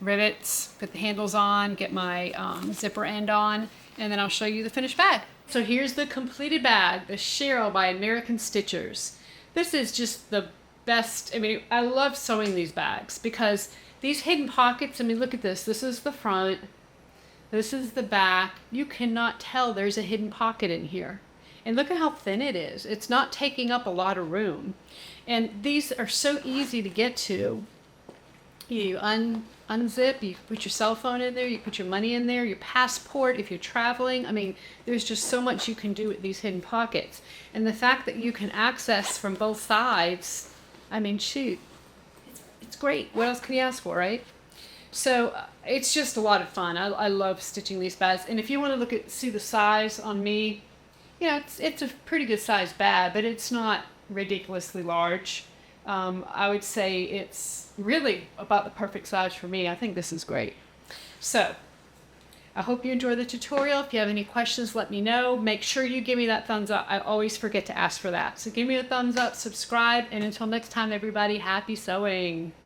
Rivets, put the handles on, get my zipper end on, and then I'll show you the finished bag. So here's the completed bag, the Cheryl by American Stitchers. This is just the best. I mean, I love sewing these bags because these hidden pockets, I mean, look at this. This is the front. This is the back. You cannot tell there's a hidden pocket in here. And look at how thin it is. It's not taking up a lot of room. And these are so easy to get to. You unzip, you put your cell phone in there, you put your money in there, your passport if you're traveling. I mean, there's just so much you can do with these hidden pockets. And the fact that you can access from both sides, I mean, shoot, it's great. What else can you ask for, right? So it's just a lot of fun. I love stitching these bags. And if you want to look at, see the size on me, you know, it's a pretty good size bag, but it's not ridiculously large. I would say it's really about the perfect size for me. I think this is great. So I hope you enjoy the tutorial. If you have any questions, let me know. Make sure you give me that thumbs up. I always forget to ask for that. So give me a thumbs up, subscribe, and until next time, everybody, happy sewing.